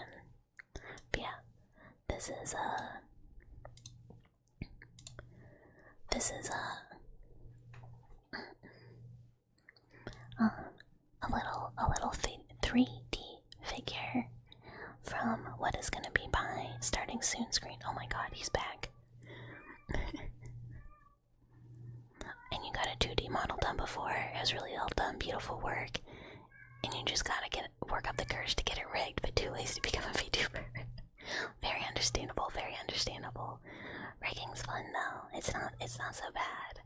But yeah, this is a little 3D figure from what is gonna be my starting soon screen. Oh my god, he's back. And you got a 2D model done before. It was really well done, beautiful work. And you just gotta work up the courage to get it rigged, but too lazy to become a VTuber. Very understandable, very understandable. Rigging's fun though. It's not so bad.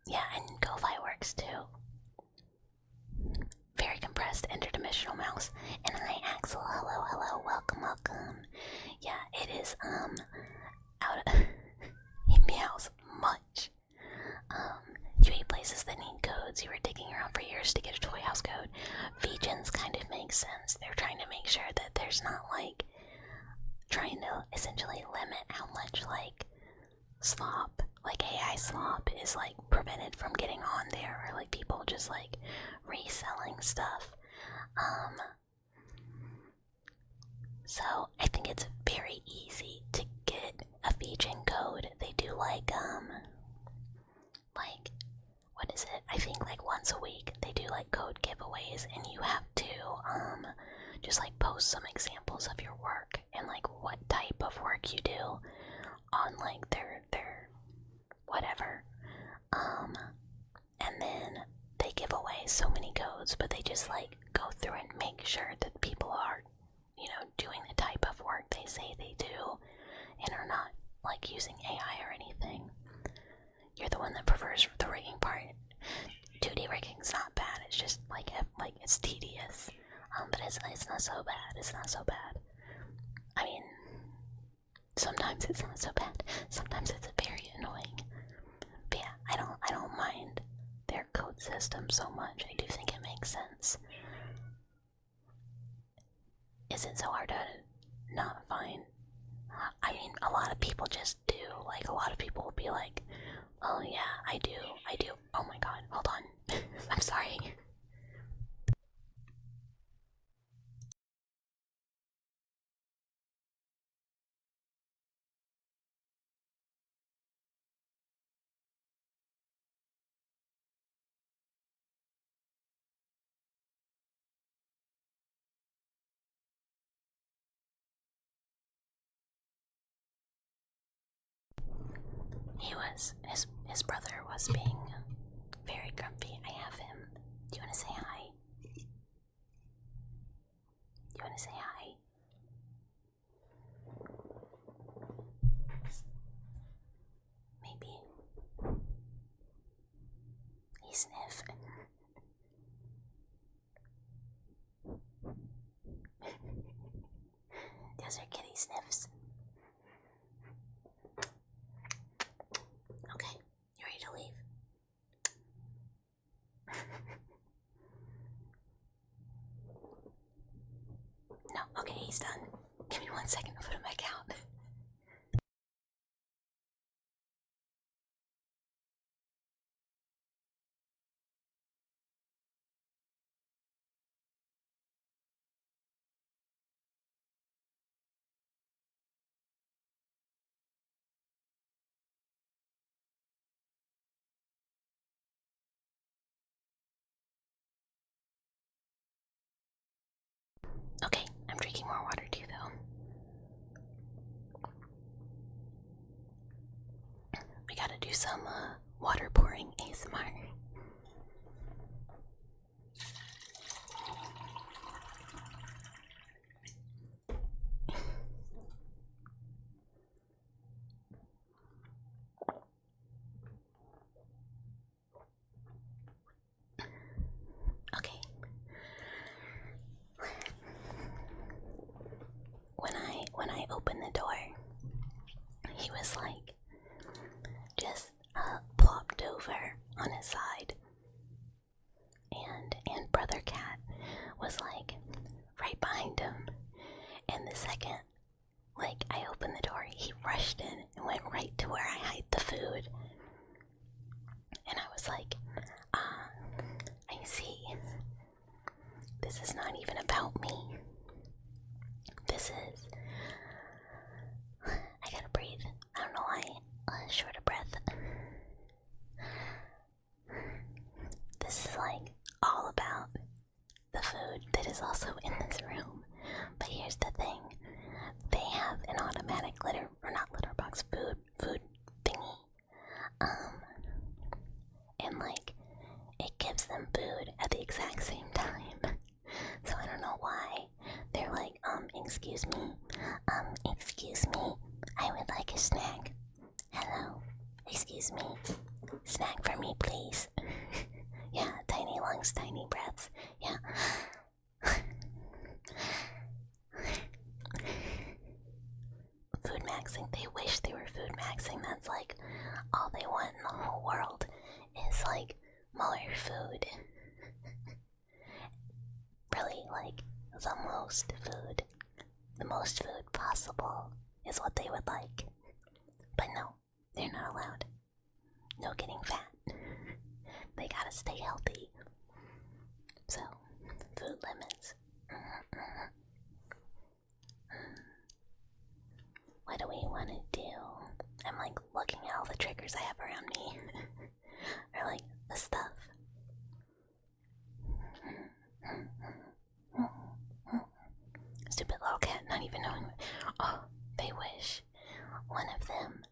Yeah, and Go Fireworks too. Very compressed interdimensional mouse. And hi Axel, hello, welcome. Yeah, it is out of he meows much. You hate places that need codes. You were digging around for years to get a toy house code. Vegans kind of makes sense. They're trying to make sure that there's not like trying to essentially limit how much like slop, like AI slop, is like prevented from getting on there, or like people just like reselling stuff. So I think it's very easy to get a vegan code. They do like what is it? I think like once a week they do like code giveaways, and you have to just like post some examples of your work and like what type of work you do on like their whatever. And then they give away so many codes, but they just like go through and make sure that people are, you know, doing the type of work they say they do and are not like using AI or anything. You're the one that prefers the rigging part. 2D rigging's not bad. It's just like it's tedious. But it's not so bad. It's not so bad. I mean, sometimes it's not so bad. Sometimes it's very annoying. But yeah, I don't mind their code system so much. I do think it makes sense. Is it so hard to not find? I mean, a lot of people just do. Like, a lot of people will be like, oh yeah, I do. Oh my god, hold on. I'm sorry. His brother was being very grumpy. I have him. Do you want to say hi? Maybe. He sniff. Those are kitty sniffs. Okay, you ready to leave? No, okay, he's done. Give me 1 second to put him back out. Okay, I'm drinking more water too, though. We gotta do some water pouring ASMR. Okay. When I opened the door, he was like litter, or not litter box, food thingy. And like, it gives them food at the exact same time. So I don't know why. They're like, excuse me, I would like a snack. Hello, excuse me, snack for me, please. Yeah, tiny lungs, tiny breaths. Yeah. Food maxing. They wish they were food maxing. That's like all they want in the whole world is like more food. Really, like the most food possible is what they would like. But no, they're not allowed. No getting fat. They gotta stay healthy. So, food limits. What do we want to do? I'm like looking at all the triggers I have around me. Or like the stuff. Stupid little cat, not even knowing. Oh, they wish. One of them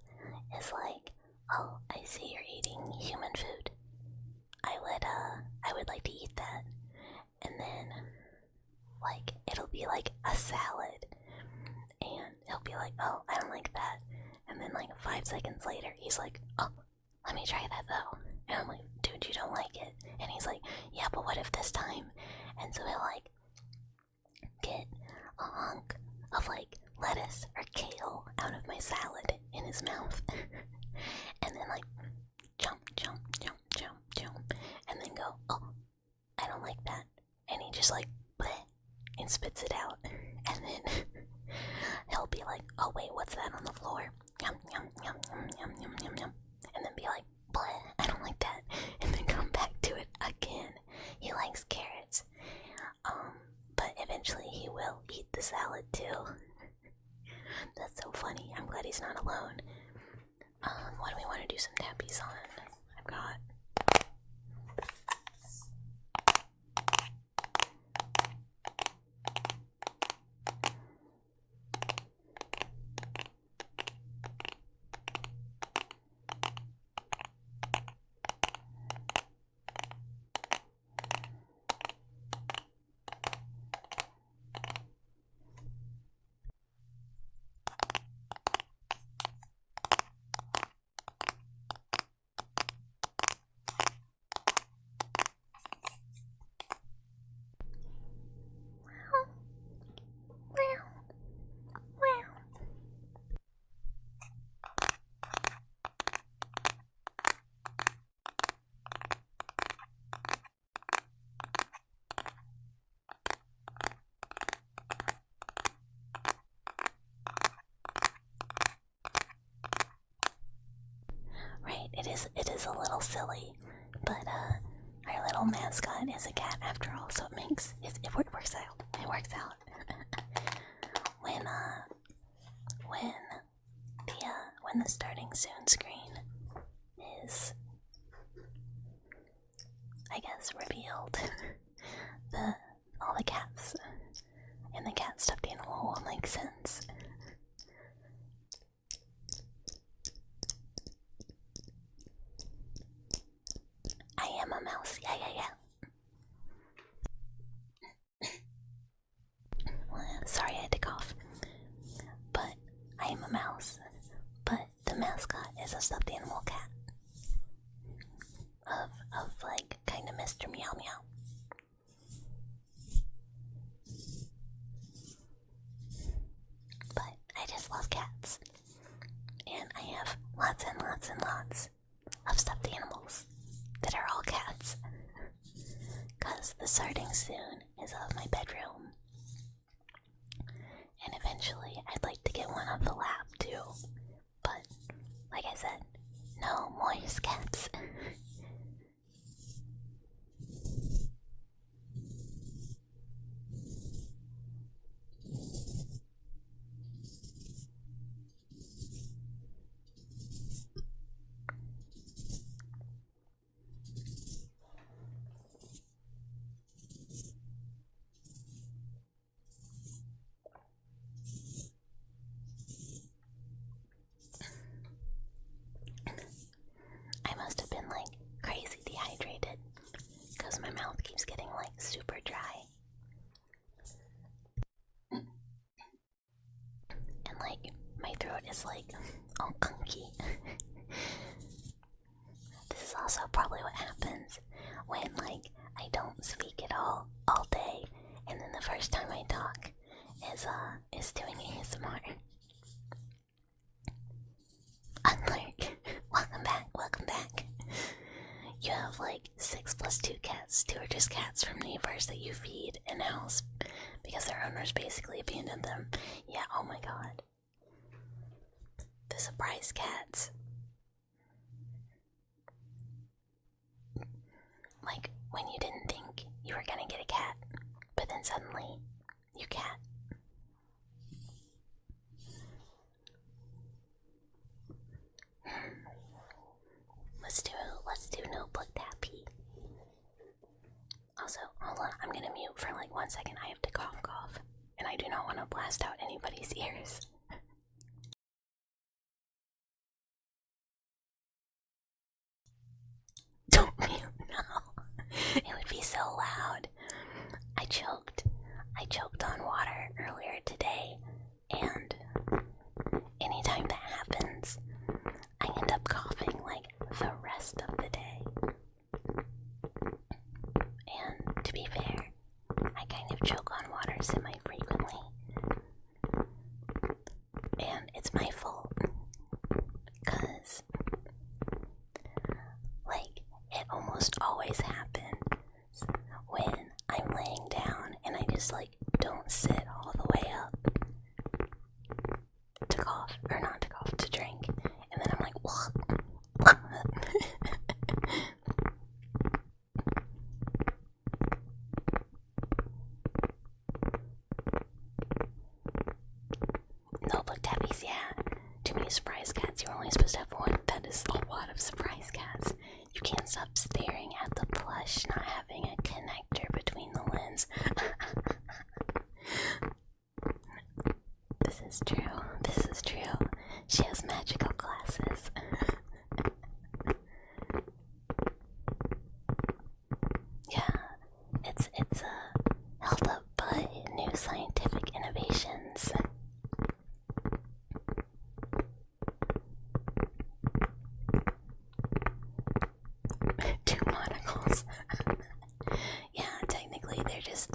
is like, oh, I see you're eating human food. I would like to eat that. And then, like, it'll be like a salad. And he'll be like, oh, I don't like that. And then, like, 5 seconds later, he's like, oh, let me try that though. And I'm like, dude, you don't like it. And he's like, yeah, but what if this time? And so he'll, like, get a hunk of, like, lettuce or kale out of my salad in his mouth. And then, like, jump, and then go, oh, I don't like that. And he just, like, bleh, and spits it out. And then he'll be like, oh, wait, what's that on the floor? Yum, yum, yum, yum, yum, yum, yum, yum. And then be like, bleh, I don't like that. And then come back to it again. He likes carrots. But eventually he will eat the salad too. That's so funny. I'm glad he's not alone. What do we want to do some tappies on? I've got... Right, it is a little silly, but our little mascot is a cat after all, so it works out. It works out. when the starting soon screen is, I guess, revealed, all the cats and the cat stuffed animal will make sense. I am a mouse. Yeah. Well, sorry, I had to cough. But I am a mouse. But the mascot is a stuffed animal cat. Of like, kind of Mr. Meow Meow. But I just love cats. And I have lots and lots and lots of stuffed animals that are all cats. Because the starting soon is of my bedroom. And eventually I'd like to get one of the lab too. But, like I said, no moist cats. my throat is like all gunky. This is also probably what happens when like I don't speak at all day, and then the first time I talk is doing ASMR. Unlike, welcome back. You have like 6 plus 2 cats. 2 are just cats from neighbors that you feed in house because their owners basically abandoned them. Yeah, oh my god. The surprise cats. Like when you didn't think you were gonna get a cat, but then suddenly you cat. Let's do notebook tappy. Also, hold on, I'm gonna mute for like 1 second. I have to cough, and I do not want to blast out anybody's ears. Don't mute, no. It would be so loud. I choked on water earlier today, and anytime that happens, I end up coughing like the rest of the day. And to be fair, I kind of choke on water semi-frequently. And it's my fault. Because, like, it almost always happens when I'm laying down and I just, like, don't sit all the way up to cough, or not to cough, to drink. And then I'm like, what? Notebook tabbies, yeah. Too many surprise cats. You're only supposed to have one. That is a lot of surprise cats. You can't stop staring at the plush, not having a connector between the lens. This is true. She has magical glasses. Yeah, it's held up by new scientific innovations. 2 monocles. Yeah, technically they're just,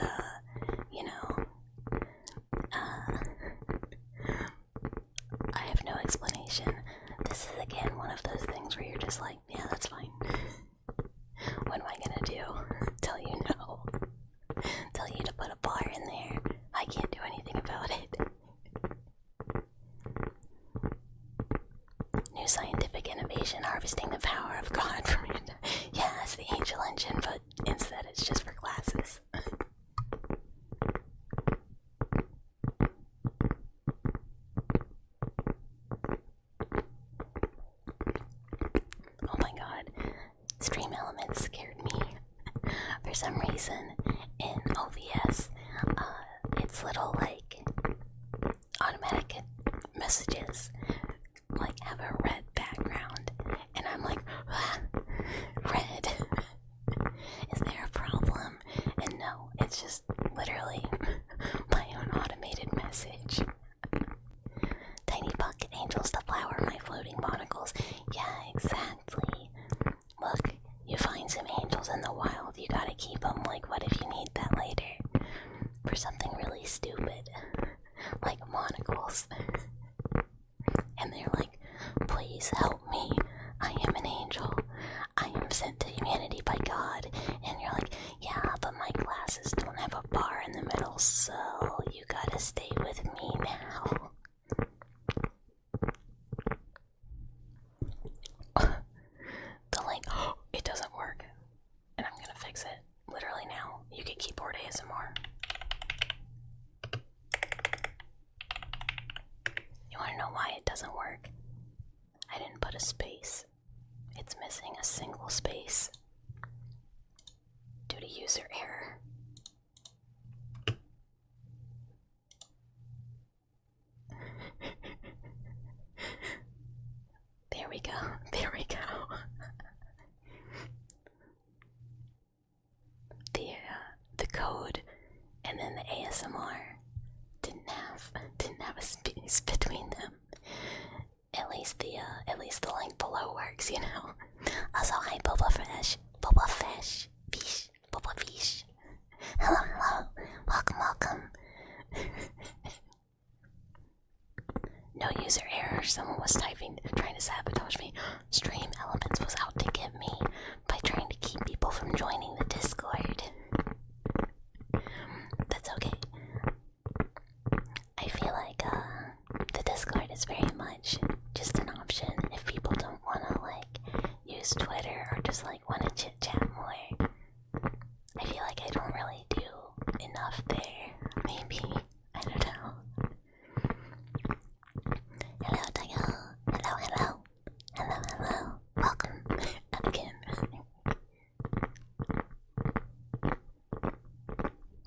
I have no explanation. This is again one of those things where you're just like, yeah, that's fine. What am I gonna do? Tell you no? Tell you to put a bar in there? I can't do anything about it. New scientific innovation, harvesting the power of God from it. Yeah, it's the angel engine, but instead it's just for glasses. Oh my god, Stream Elements scared me. For some reason, in OVS, it's little like automatic messages like have a red background, and I'm like, ah, red. Is there a problem? And no, it's just literally my own automated message. Tiny Buck, angels, the flower, my floating monocles. Yeah, exactly. Look, you find some angels in the wild, you gotta keep them. Like, what if you need that later? For something really stupid. Like monocles. And they're like, please help me. I am an angel. I am sent to humanity by God. And you're like, yeah, but my glasses don't have a bar in the middle, so you gotta stay with me now. The link, it doesn't work. And I'm gonna fix it literally now. You get keyboard ASMR. You wanna know why it doesn't work? I didn't put a space. It's missing a single space due to user error. There we go. The code and then the ASMR didn't have a space between them. flow works, you know. Also, hi, Boba Fresh. Boba Fish. Fish. Boba Fish. Hello, hello. Welcome, welcome. No user error. Someone was typing, trying to sabotage me. Stream Elements was out to get me by trying to keep people from joining the Discord. That's okay. I feel like the Discord is very much just an option if people don't want to like use Twitter or just like want to chit chat more. I feel like I don't really do enough there. Maybe. I don't know. Hello, Tigo. Hello, hello. Hello, hello. Welcome again.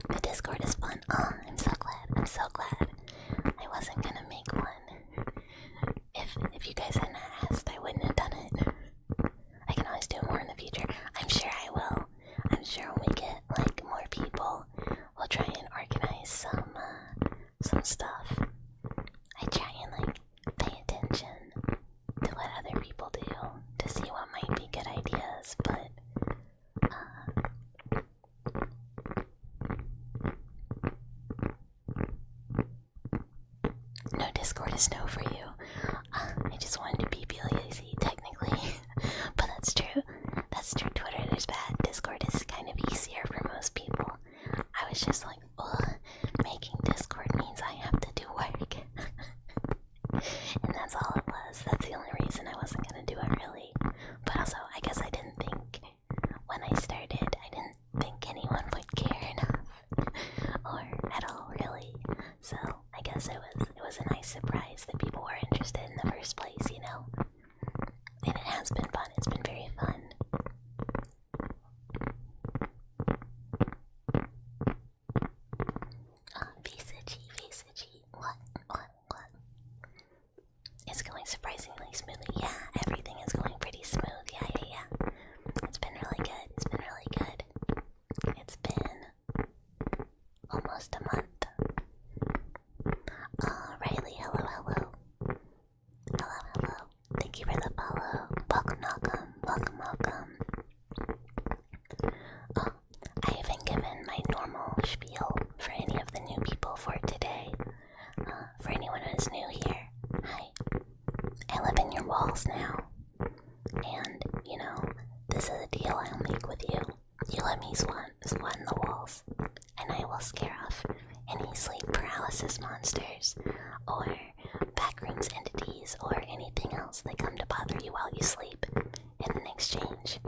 The Discord is fun. Oh, I'm so glad. I'm so glad. I wasn't gonna make one. If you guys hadn't asked, I wouldn't have done it. I can always do more in the future. I'm sure I will. I'm sure when we get like more people, we'll try and organize some stuff. I try and like pay attention to what other people do to see what might be good ideas, but no, Discord is no for you. I just wanted to be lazy, technically. But that's true. That's true. Twitter is bad. Discord is kind of easier for most people. I was just like, ugh, making Discord means I have to do work. And that's all it was. That's the only reason I wasn't gonna do it, really. But also, I guess I didn't think, when I started, I didn't think anyone would care enough. Or at all, really. So, I guess it was a nice surprise that people were interested in the first place, you know? And it has been fun. It's been very fun. Visa G. What? It's going surprisingly smoothly. Yeah, everything is going pretty smooth. Yeah. It's been really good. It's been almost a month. Riley, hello. Hello. Thank you for the follow. Welcome. Oh, I haven't given my normal spiel for any of the new people for today. For anyone who is new here, hi. I live in your walls now. And, you know, this is a deal I'll make with you. You let me swan the walls, and I will scare off any sleep paralysis monsters, or backrooms entities, or anything else that come to bother you while you sleep. In exchange,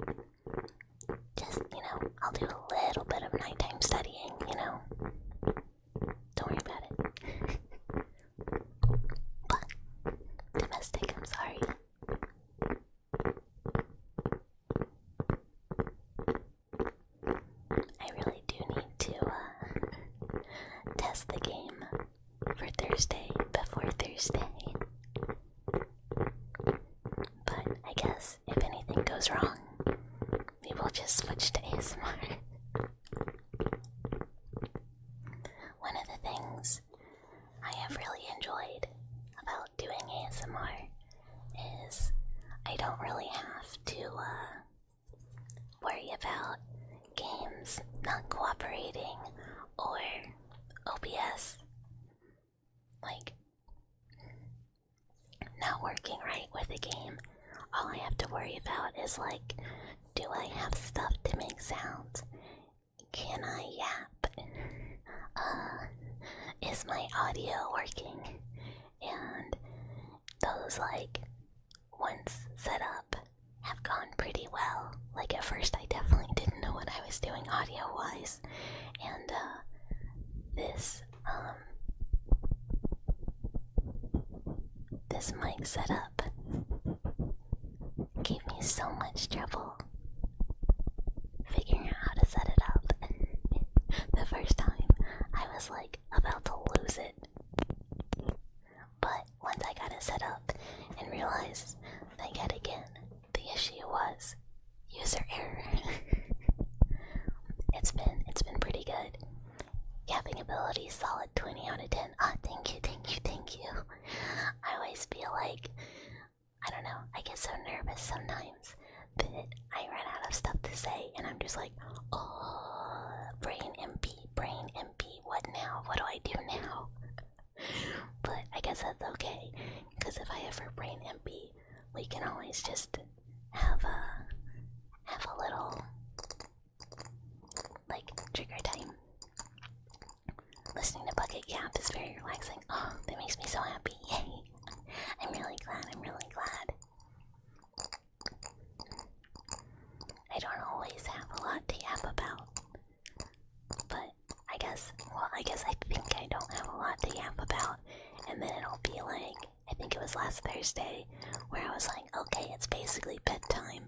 just, you know, I'll do a little bit of nighttime studying, you know. Don't worry about it. But, domestic, I'm sorry. I really do need to, test the game for Thursday before Thursday. But I guess if anything goes wrong, we will just switch to ASMR. One of the things I have really enjoyed about doing ASMR is I don't really have to worry about games not cooperating or OBS like not working right with the game. All I have to worry about is like, do I have stuff to make sounds? Can I yap? Is my audio working? And those like once set up have gone pretty well. Like at first I definitely didn't know what I was doing audio wise, and this mic setup gave me so much trouble figuring out how to set it up. The first time I was like about to lose it, but once I got it set up and realized that yet again the issue was user error. It's been pretty good. Yapping ability solid 20 out of 10. Ah, thank you. I always feel like, I don't know, I get so nervous sometimes that I run out of stuff to say, and I'm just like, oh, brain empty, what now? What do I do now? But I guess that's okay, because if I ever brain empty, we can always just have a little, like, trigger time. Listening to Bucket Gap is very relaxing. Oh, that makes me so happy. Yay! I'm really glad. I don't always have a lot to yap about. But I guess I think I don't have a lot to yap about. And then it'll be like, I think it was last Thursday, where I was like, okay, it's basically bedtime.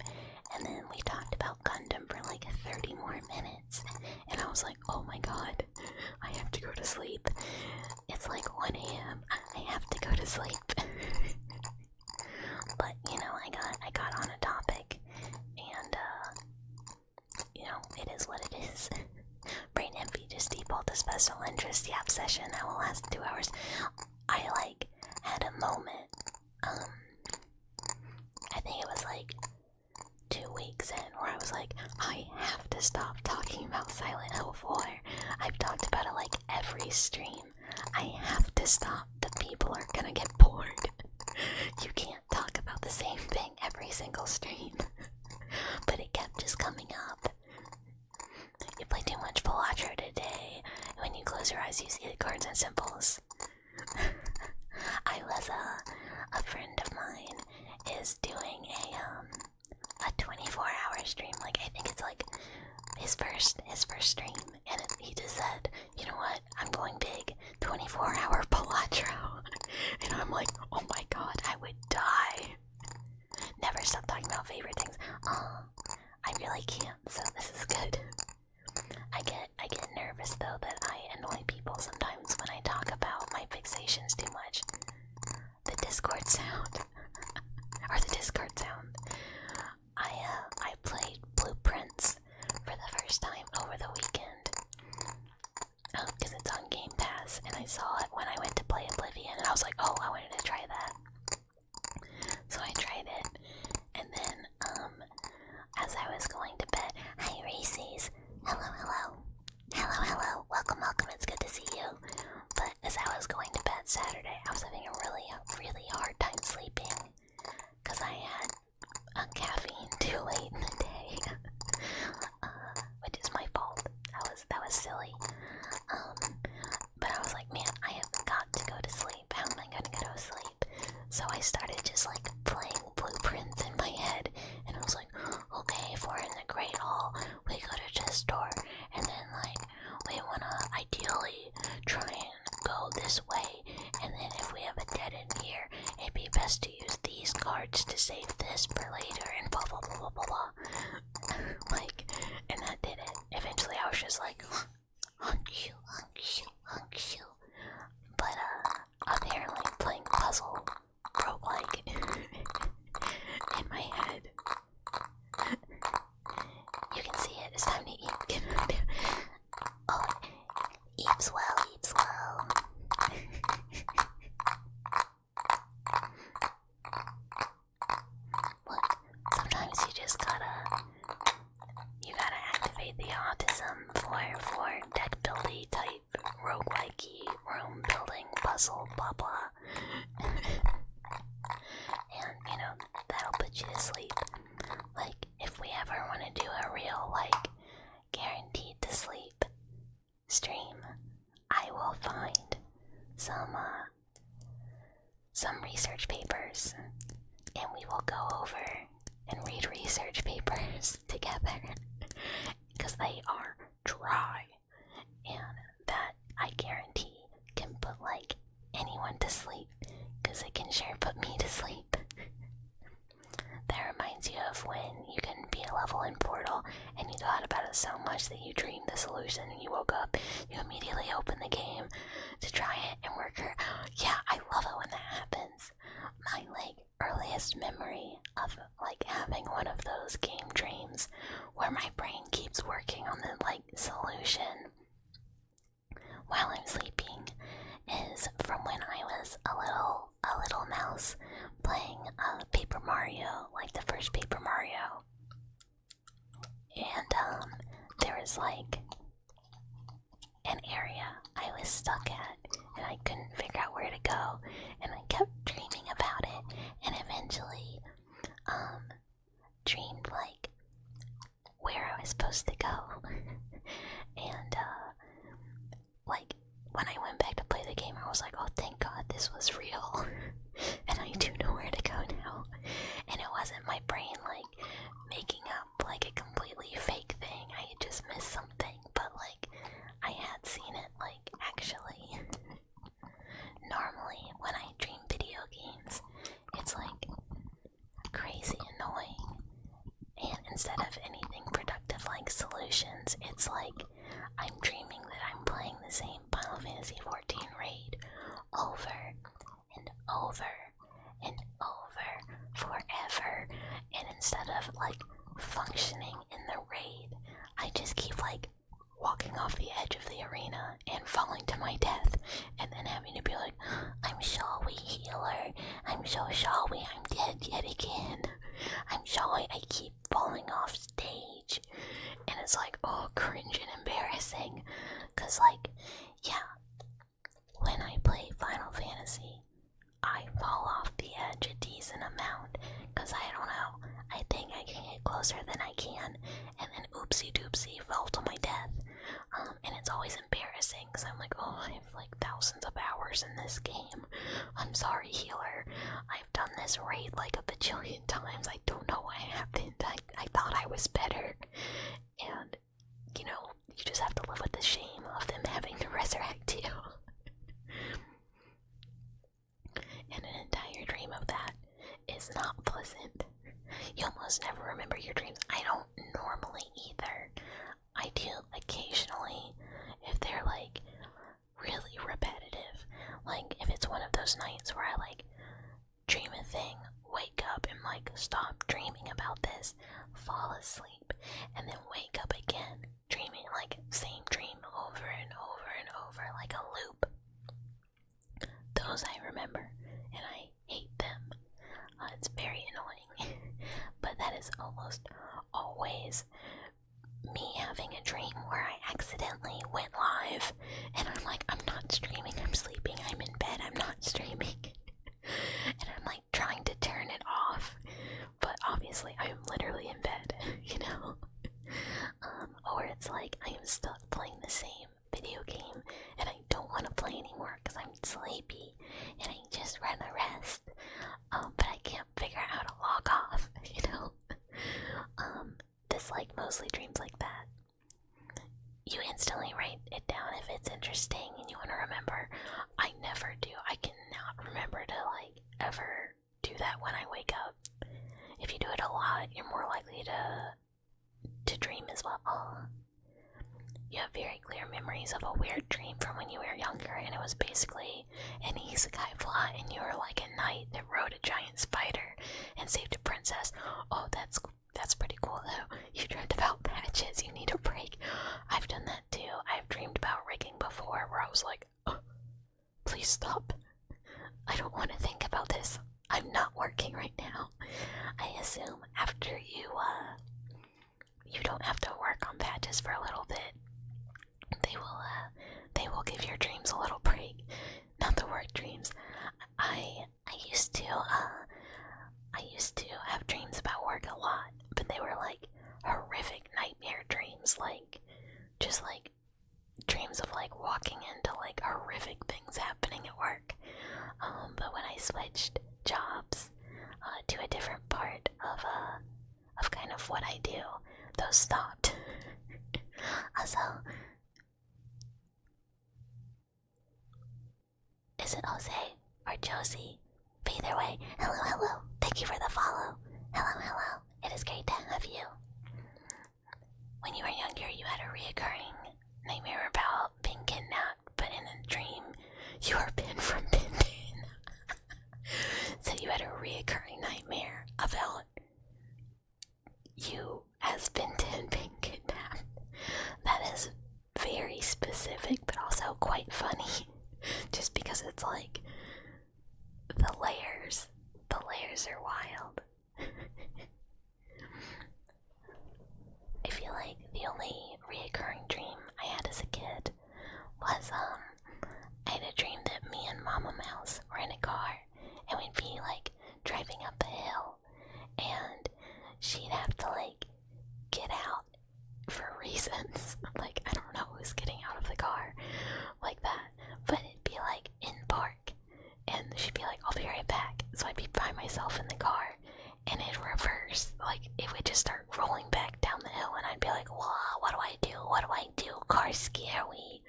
And then we talked about Gundam for like 30 more minutes. And I was like, oh my god, I have to go to sleep. It's like 1 a.m. I have to go to sleep. But, you know, I got on a topic. And, you know, it is what it is. Brain empty, just default to special interest yap session that will last 2 hours. I, like, had a moment, I think it was like 2 weeks in, where I was like, I have to stop talking about Silent Hill 4. I've talked about it like every stream. I have to stop. The people are gonna get bored. You can't talk about the same thing every single stream. But it kept just coming up. You play too much Pilatra today. When you close your eyes, you see the cards and symbols. I was a friend of mine is doing a 24-hour stream. Like, I think it's like his first stream, and he just said, you know what, I'm going big, 24-hour Pilatra. And I'm like, oh my god, I would die. Never stop talking about favorite things. I really can't, so this is good. I get nervous though that I annoy people sometimes when I talk about my fixations too much. The Discord sound. Or the Discord sound. I played Blueprints for the first time over the weekend. Because it's on Game Pass, and I saw it when I went to play Oblivion, and I was like, oh, I wanted to try that. So I tried it, and then, as I was going to bed, hi Reese's, hello, welcome, it's good to see you. But as I was going to bed Saturday, I was having a really hard time sleeping, because I had caffeine too late in the day, which is my fault. That was silly. But I was like, man, I have got to go to sleep. How am I gonna go to sleep? So I started just like playing Blueprints in my head, and I was like, okay, if we're in the Great Hall, we go to chess store, and then like we wanna ideally try and go this way, and then if we have a dead end here, it'd be best to use these cards to save this for later, and blah blah blah blah blah blah. Like, and that did it. Eventually I was just like, hunk you. But apparently playing puzzle roguelike in my head. You can see it. It's time to eat. Oh, eats well. Look, sometimes you just gotta activate the autism for deck building type roguelike-y room building puzzle blah blah. And you know, that'll put you to sleep. Like, if we ever want to do a real like guaranteed to sleep stream, I will find some research papers, and we will go over and read research papers together, because they are dry, and that I guarantee can put like anyone to sleep, because it can sure put me to sleep. That reminds you of when you can beat a level in Portal and you thought about it so much that you dreamed the solution and you woke up, you immediately open the game to try it and work her. Yeah, I love it when that happens. My like earliest memory of like having one of those game dreams where my brain keeps working on the like solution while I'm sleeping is from when I was a little mouse playing Paper Mario, like the first Paper Mario. And there was like an area I was stuck at, and I couldn't figure out where to go, and I kept dreaming about it, and eventually dreamed like where I was supposed to go. And like when I went back to play the game, I was like, oh, thank God this was real. And I do know where to go now. And it wasn't my brain like making up like a completely fake thing. I had just missed something, but like I had seen it like actually. Normally when I dream video games, it's like crazy annoying. And instead of anything productive like solutions, it's like I'm dreaming that I'm playing the same Final Fantasy XIV raid over and over and over forever. And instead of like functioning in the raid, I just keep like walking off the edge of the arena and falling to my death, and then having to be like, I'm sorry, healer. I'm so sorry I'm dead yet again. I'm sorry I keep falling off stage. And it's like, oh, cringe and embarrassing. Cause like, yeah, when I play Final Fantasy, I fall off the edge a decent amount. Cause I don't know, I think I can get closer than I can, and then oopsie doopsie fall to my death. And it's always embarrassing because I'm like, oh, I have like thousands of hours in this game. I'm sorry, healer. I've done this raid like a bajillion times. I don't know what happened. I thought I was better. And, you know, you just have to live with the shame of them having to resurrect you. And an entire dream of that is not pleasant. You almost never remember your dreams. I don't normally either. I do occasionally if they're like really repetitive. Like if it's one of those nights where I like dream a thing, wake up and like stop dreaming about this, fall asleep, and then wake up again, dreaming like same dream over and over and over like a loop. Those I remember, and I hate them. It's very annoying. But that is almost always me having a dream where I accidentally went live, and I'm like, I'm not streaming, I'm sleeping, I'm in bed, I'm not streaming. And I'm like trying to turn it off, but obviously I'm literally in bed, you know? Or it's like I am stuck playing the same video game and I don't want to play anymore because I'm sleepy and I just want to rest. But I can't figure out how to log off, you know? This like mostly dreams like that. You instantly write it down if it's interesting and you want to remember. I never do. I cannot remember to like ever do that when I wake up. If you do it a lot, you're more likely to dream as well. You have very clear memories of a weird dream from when you were younger, and it was basically an isekai plot, and you were like a knight that rode a giant spider and saved a princess. Oh, that's pretty cool though. You dreamt about patches, you need a break. I've done that too. I've dreamed about rigging before where I was like, oh, please stop. I don't want to think about this. I'm not working right now. I assume after you don't have to work on patches for a little bit. They will give your dreams a little break. Not the work dreams. I used to have dreams about work a lot, but they were like horrific nightmare dreams, like just like dreams of like walking into like horrific things happening at work. But when I switched jobs to a different part of kind of what I do, those stopped. Also, is it Jose or Josie? But either way, hello. Thank you for the follow. Hello. It is great to have you. When you were younger, you had a reoccurring nightmare about being kidnapped, but in a dream, you were pinned from Pippin. So you had a reoccurring nightmare about you as Benton being kidnapped. That is very specific, but also quite funny. Just because it's like the layers dreams are wild. I feel like the only reoccurring dream I had as a kid was I had a dream that me and Mama Mouse were in a car and we'd be like driving up a hill and she'd have to like get out for reasons. Like, I don't know who's getting out of the car like that, but it'd be like in park and she'd be like, I'll be right back. So I'd be by myself in the car and it'd reverse. Like, it would just start rolling back down the hill and I'd be like, wow, what do I do? What do I do? Car's scary.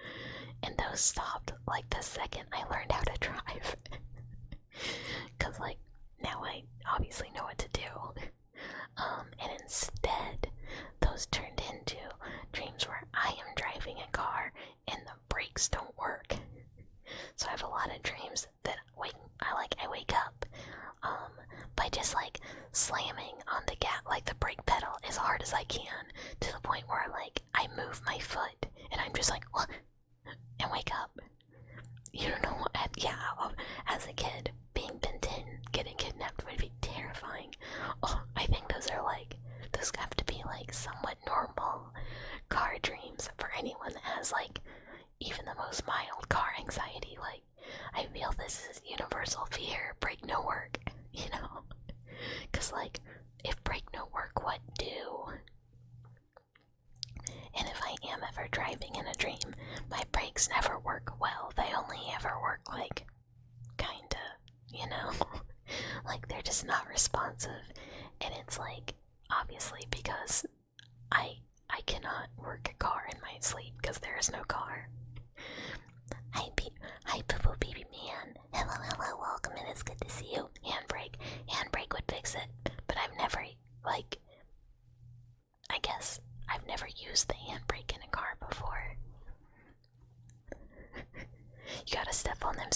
And those stopped like the second I learned how to drive. Cause like, now I obviously know what to do. And instead, those turned into dreams where I am driving a car and the brakes don't work. So I have a lot of dreams that I wake up by just like slamming on the like the brake pedal as hard as I can to the point where like I move my foot and I'm just like, what? And wake up. You don't know what? Yeah, as a kid, being getting kidnapped would be terrifying. Oh, I think those have to be like somewhat normal car dreams for anyone that has like even the most mild car anxiety. Like, I feel this is universal fear. Brake no work, you know? Cause like, if brake no work, what do? And if I am ever driving in a dream, my brakes never work well. They only ever work like, kinda, you know? Like, they're just not responsive. And it's like, obviously because I cannot work a car in my sleep because there is no car. Hi Poo Baby Man. Hello, welcome in, it's good to see you. Handbrake would fix it. But I've never, like, I guess I've never used the handbrake in a car before. You gotta step on them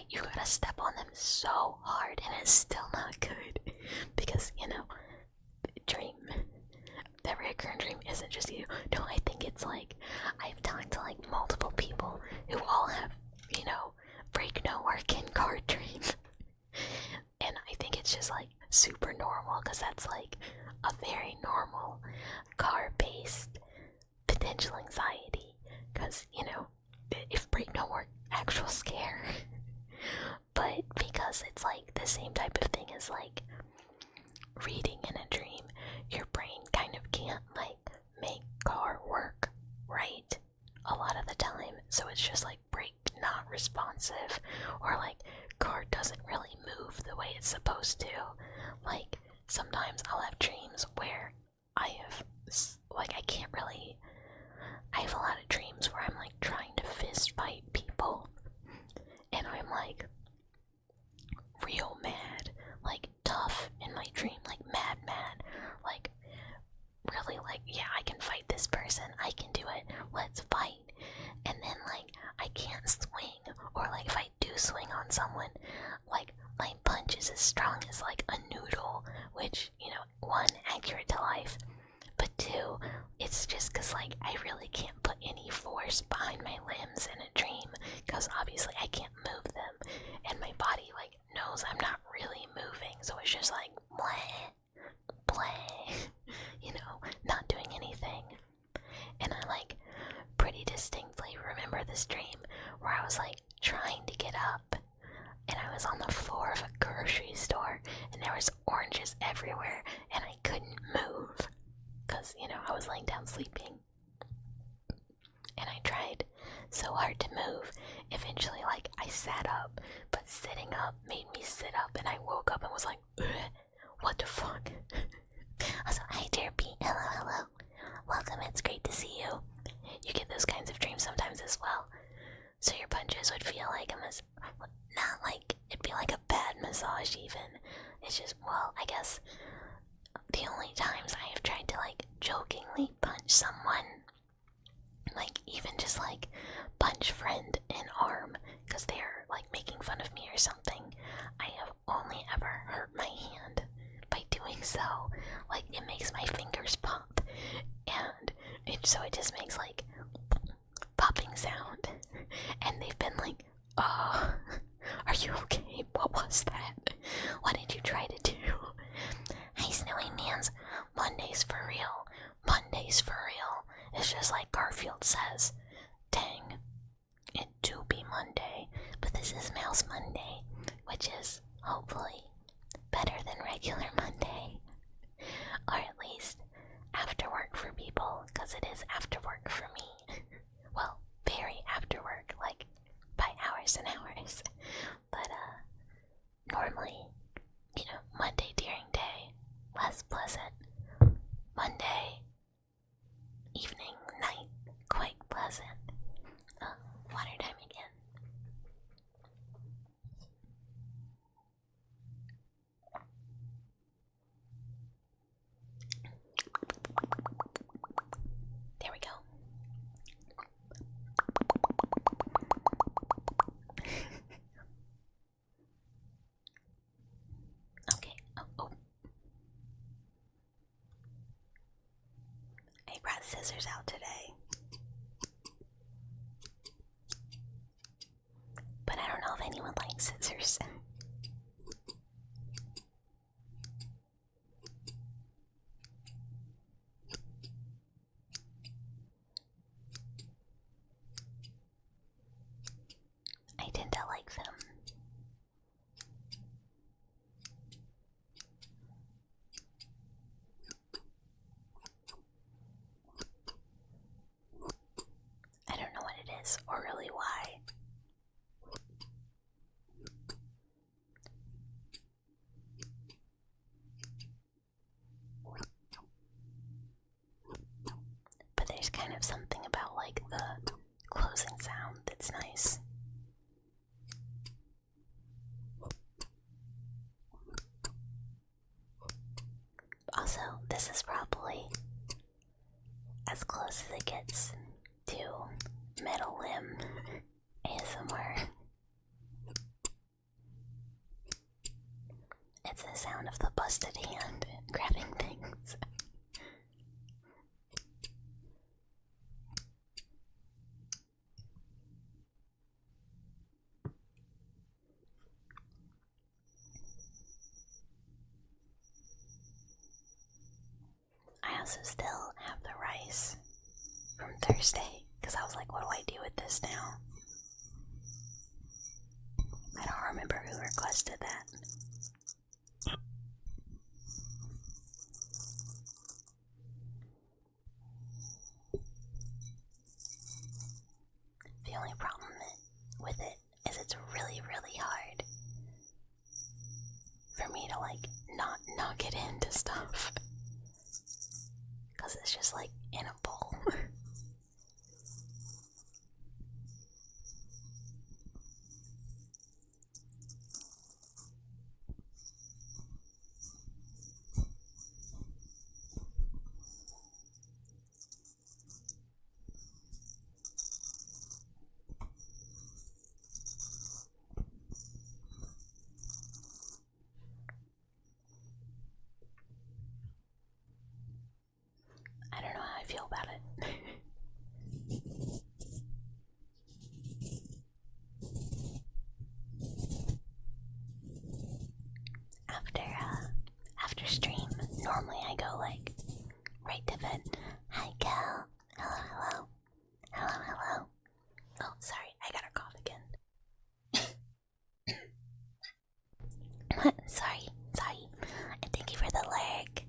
you gotta step on them so hard and it's still not good. Because, you know, that recurrent dream isn't just you. No, I think it's like, I've talked to like multiple people who all have, you know, brake no work in car dreams. And I think it's just like super normal because that's like a very normal car-based potential anxiety. Because, you know, if brake no work, actual scare. But because it's like the same type of thing as like reading in a dream, your brain kind of can't like make car work right a lot of the time. So it's just like brake not responsive, or like car doesn't really move the way it's supposed to. Like sometimes I'll have dreams where I have a lot of dreams where I'm like trying to fist fight people and I'm like real mad, like tough in my dream, like mad, like really like, yeah, I can fight this person, I can do it, let's fight. And then like I can't swing, or like if I do swing on someone, like my punch is as strong as like a noodle, which, you know, one, accurate to life, but two, it's just cause like I really can't put any force behind my limbs in a dream, cause obviously I can't move them, and my body like knows I'm not really moving, so it's just like play, you know, not doing anything. And I like pretty distinctly remember this dream where I was like trying to get up and I was on the floor of a grocery store and there was oranges everywhere and I couldn't move because, you know, I was laying down sleeping. And I tried so hard to move. Eventually, like, I sat up, but sitting up made me sit up, and I woke up and was like, what the fuck? Also, hi Derpy, hello. Welcome, it's great to see you. You get those kinds of dreams sometimes as well. So your punches would feel like not like, it'd be like a bad massage even. It's just, well, I guess the only times I have tried to like jokingly punch someone, like even just like punch friend in arm because they're like making fun of me or something, I have only ever hurt my hand by doing so. Like it makes my fingers pop, and it just makes like popping sound, and they've been like, oh, are you okay? What was that? What did you try to says, dang, it do be Monday, but this is Mouse Monday, which is hopefully better than regular Monday. Or at least after work for people, because it is after work for me. Well, very after work, like by hours and hours. But normally, Monday during day, less pleasant. Monday evening, night, quite pleasant. Water time again. There we go. Okay. Oh. I brought scissors out today. But I don't know if anyone likes scissors. I tend to like them. I don't know what it is, or really why. But there's kind of something about like the closing sound that's nice. Also, this is probably as close as it gets to Metal Limb ASMR. It's the sound of the busted hand grabbing things. I also still have the rice from Thursday, because I was like, what do I do with this now? I don't remember who requested that. The only problem with it is it's really, really hard for me to like not knock it into stuff. Because it's just like in a bowl. I don't know how I feel about it. After stream, normally I go like right to bed. Hi Cal. Hello. Oh, sorry, I got a cough again. Sorry. And thank you for the leg.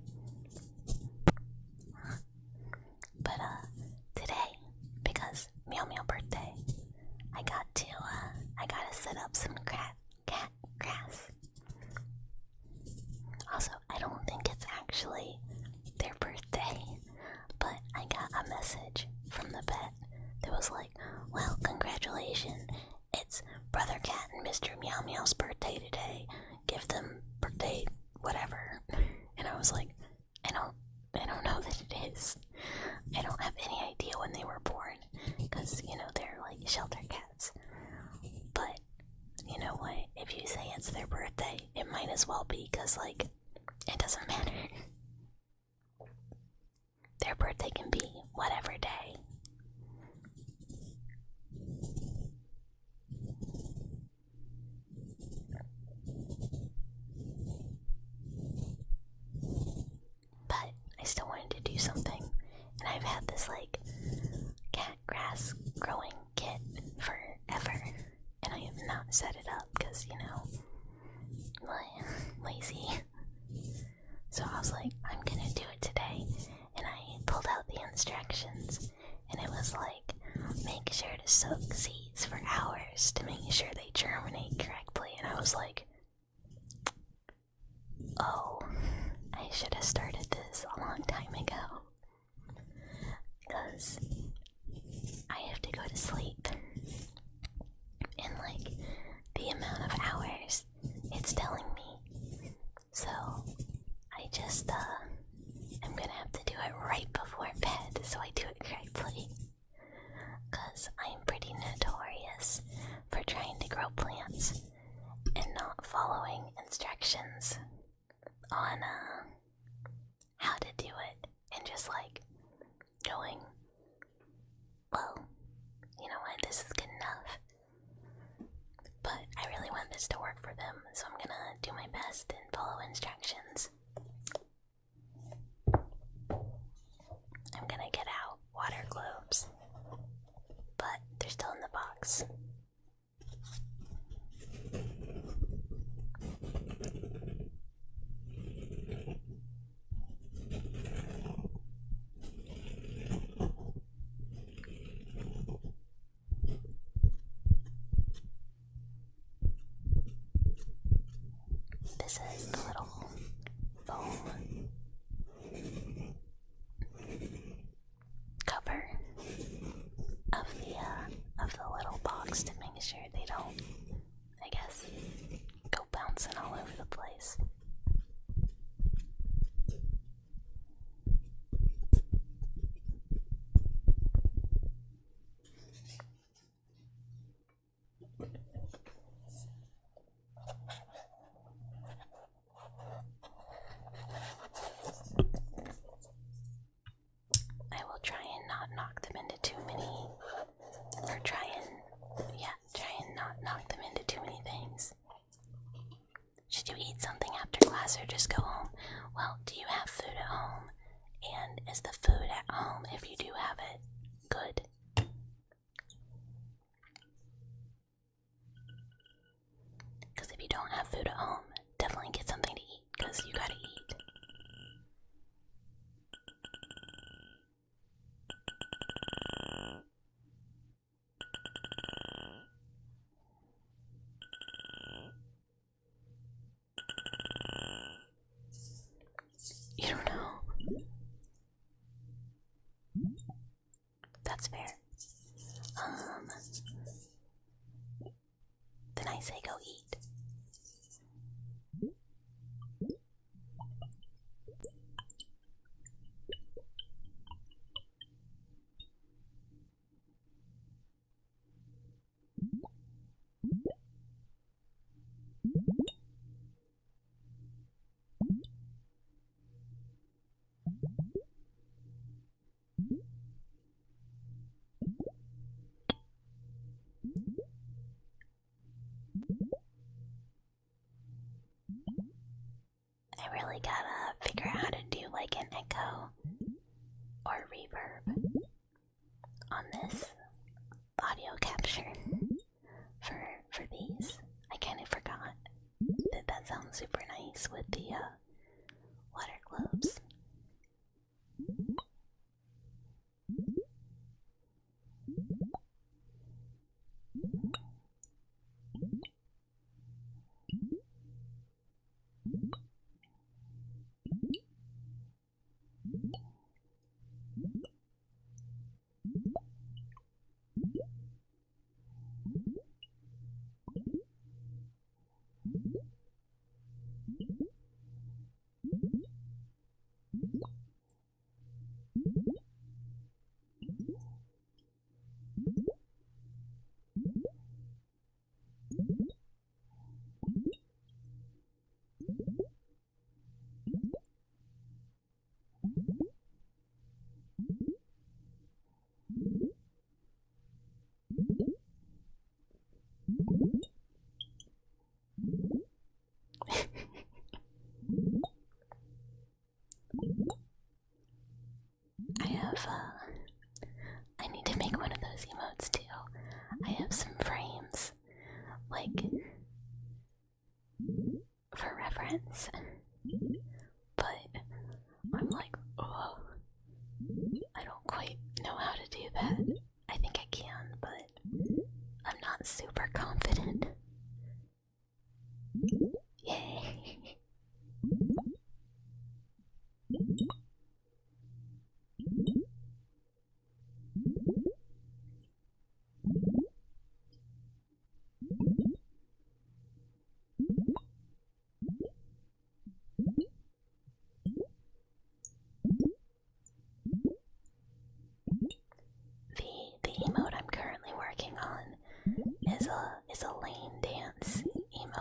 But today, because Meow birthday, I gotta set up some cat grass. Also, I don't think it's actually their birthday, but I got a message from the vet that was like, well, congratulations, it's Brother Cat and Mr. Meow's birthday today. Give them birthday whatever. And I was like, I don't know that it is. I don't have any idea when they were born, because, they're like shelter cats. But, you know what, if you say it's their birthday, it might as well be, because, like, it doesn't matter. Their birthday can be whatever day. But I still wanted to do something, and I've had this like cat grass set it up because, you know, lazy. So I was like, I'm gonna do it today. And I pulled out the instructions, and it was like, make sure to soak seeds for hours to make sure they germinate correctly. And I was like, oh, I should have started this a long time ago. Because I have to go to sleep. And like, the amount of hours it's telling me. So, I just, I'm gonna have to do it right before bed so I do it correctly. Because I'm pretty notorious for trying to grow plants and not following instructions on how to do it, and just like going, well, you know what, this is good enough. But I really want this to work for them, so I'm gonna do my best and follow instructions. I'm gonna get out water globes, but they're still in the box. This is the little foam cover of the little box to make sure they don't, I guess, go bouncing all over the place. I will try and not knock them into too many, or try and not knock them into too many things. Should you eat something after class or just go home? Well, do you have food at home? And is the food at home, if you do have it, good? Because if you don't have food at home, definitely get something to eat, because you gotta eat. You don't know? That's fair. Then I say go eat. I really gotta figure out how to do like an echo or reverb on this audio capture for these. I kind of forgot that sounds super nice with the water globes.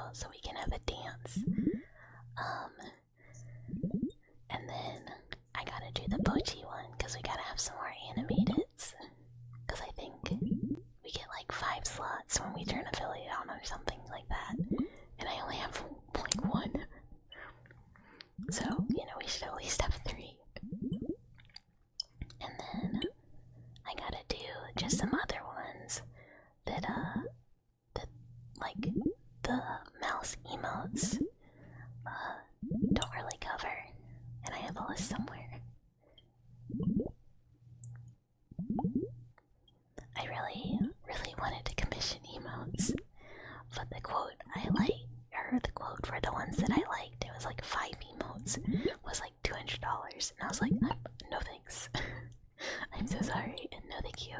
emote so we can have a dance. And then I gotta do the Pochi one because we gotta have some more animateds. Because I think we get like 5 slots when we turn affiliate on or something like that. And I only have like 1. So, you know, we should at least have 3. And then I gotta do just some other ones that like the mouse emotes don't really cover. And I have a list somewhere. I really wanted to commission emotes, but the quote the quote for the ones that I liked, it was like 5 emotes, was like $200, and I was like, no thanks. I'm so sorry, and no thank you.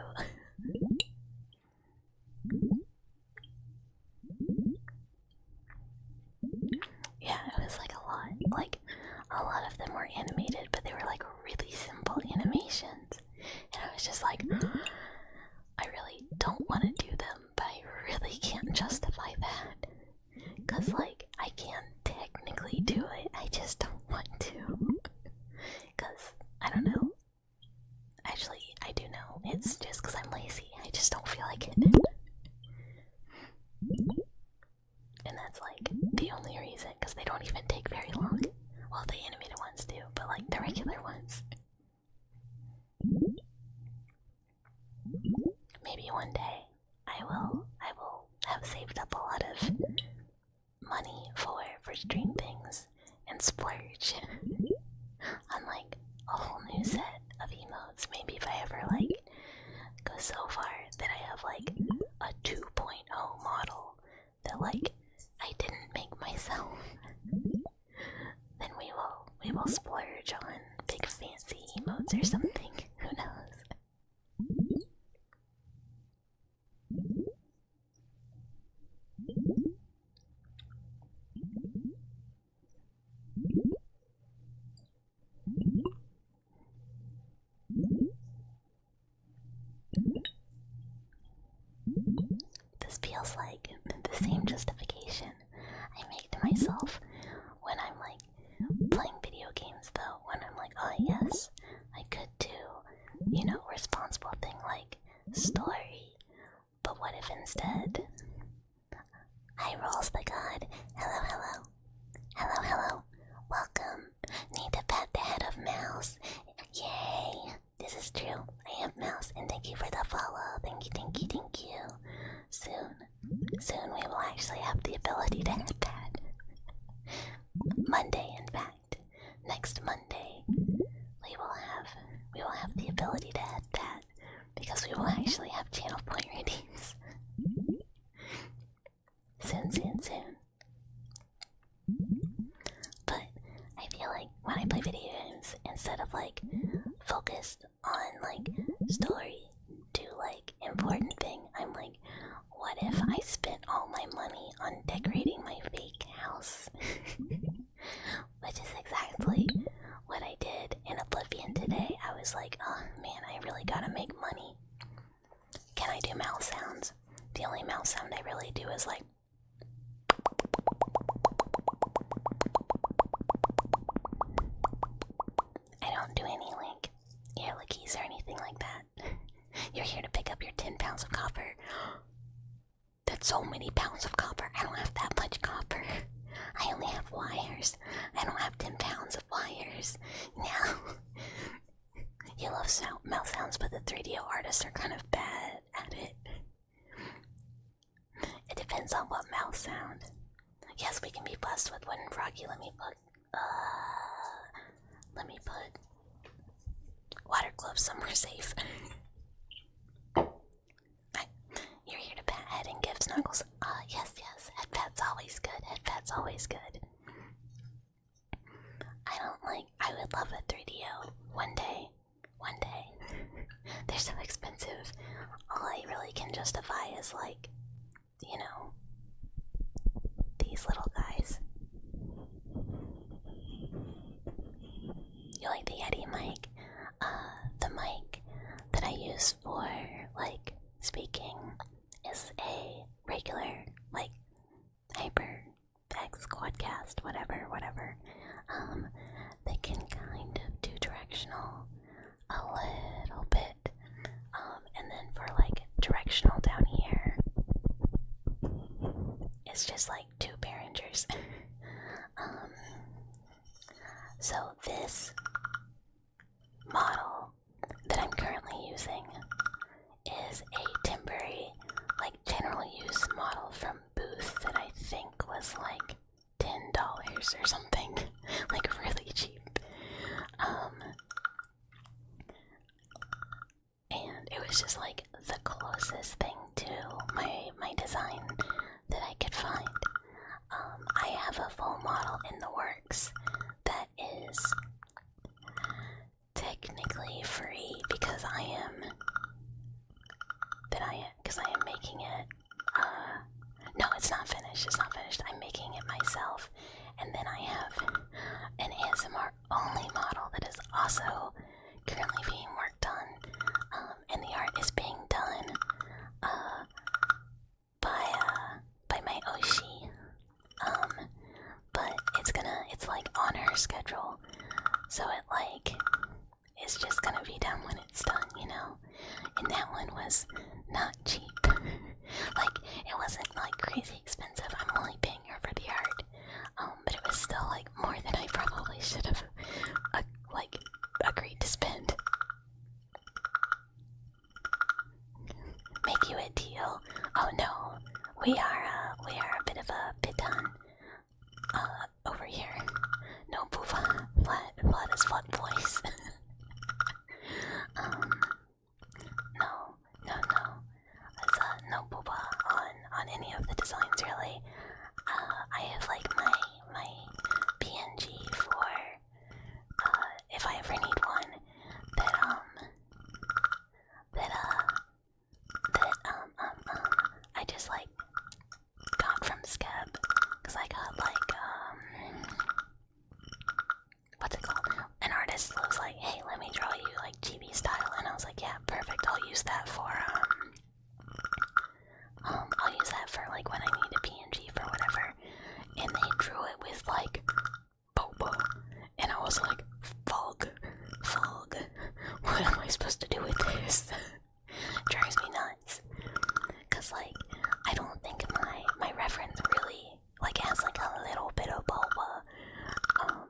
Yeah, it was like a lot. Like, a lot of them were animated, but they were like really simple animations. And I was just like, I really don't want to do them, but I really can't justify that. Because, like, I can technically do it, I just don't want to. Because, I don't know. Actually, I do know. It's just because I'm lazy. I just don't feel like it. And that's like the only reason, because they don't even take very long. Well, the animated ones do, but like the regular ones. Maybe one day I will have saved up a lot of money for stream things and splurge on like a whole new set of emotes. Maybe if I ever like go so far that I have like a 2.0 model that like I didn't make myself, then we will splurge on big fancy emotes or something. Who knows? This feels like the same justification I make to myself when I'm like playing video games, though. When I'm like, oh yes, I could do, you know, responsible thing like story, but what if instead? Hi, Rolls the God. Hello, hello. Hello, hello. Welcome. Need to pat the head of Mouse. Yay. This is true. I am Mouse, and thank you for the follow. Thank you, thank you, thank you. Soon we will actually have the ability to head pat. Monday, in fact. Next Monday, we will have the ability to head pat, because we will actually have channel point redeems. Soon. But I feel like when I play video games, instead of like focused on like story to like important thing, I'm like, what if I spent all my money on decorating my fake house? Which is exactly what I did in Oblivion today. I was like, oh man, I really gotta make money. Can I do mouse sounds? The only mouse sound I really do is like, I don't do any like ear lickies or anything like that. You're here to pick up your 10 pounds of copper. That's so many pounds of copper. I don't have that much copper. I only have wires. I don't have 10 pounds of wires. No. You love mouse sounds, but the 3DO artists are kind of bad at it. It depends on what mouse sound. Yes, we can be blessed with wooden froggy. Let me put water gloves somewhere safe. You're here to pat head and give snuggles. Yes. Head pat's always good. I would love a 3DO one day. They're so expensive. All I really can justify is like, you know, these little guys. You like the Yeti mic? The mic that I use for speaking is a regular, hyper directional down here is just like two Behringers. So this model that I'm currently using is a temporary, like general use model from Booth that I think was like $10 or something, like really cheap. And it was just like the closest thing to my design that I could find. I have a full model in the works that is technically free because I am making it. No, it's not finished. It's not finished. I'm making it myself, and then I have an ASMR only model that is also currently being worked on, and the art is being done by my Oshi. But it's like on her schedule, so it like is just gonna be done when it's done, you know. And that one was not cheap. Like it wasn't like crazy expensive. I'm only paying her for the art, but it was still like more than I probably should have like agreed to spend. Make you a deal? Oh no, we are a bit of a piton over here. No Buva, flat as fuck boys. No. There's no Buba on any of the designs really. I have like my PNG for if I ever need one that I just like got from Skeb, because I got like what's it called? An artist was like, hey, let me draw you like GB style, and I was like, yeah, perfect, I'll use that for like when I need a PNG for whatever. And they drew it with like boba, and I was like, fog, what am I supposed to do with this? Drives me nuts, cause like I don't think my reference really like has like a little bit of boba,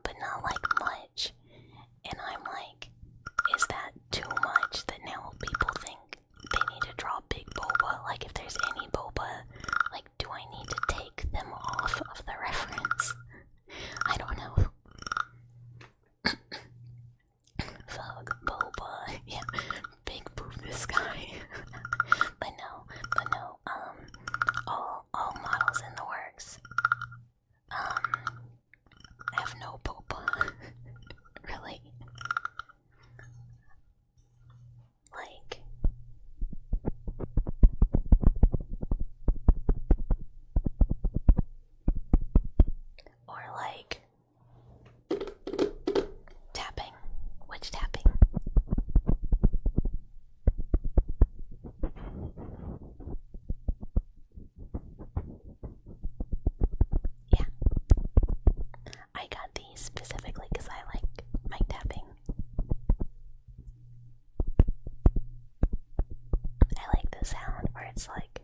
but not like much. And I'm like, is that too much that now people think they need to draw big boba? Like if there's any boba, like do I need to take them off of the reference? I don't know. Fog boba, yeah, big boob this guy. but no, all models in the works. Have no boba. Really? Like, or like tapping. Which tapping? Yeah. I got these specifically because I like mic tapping. I like the sound where it's like,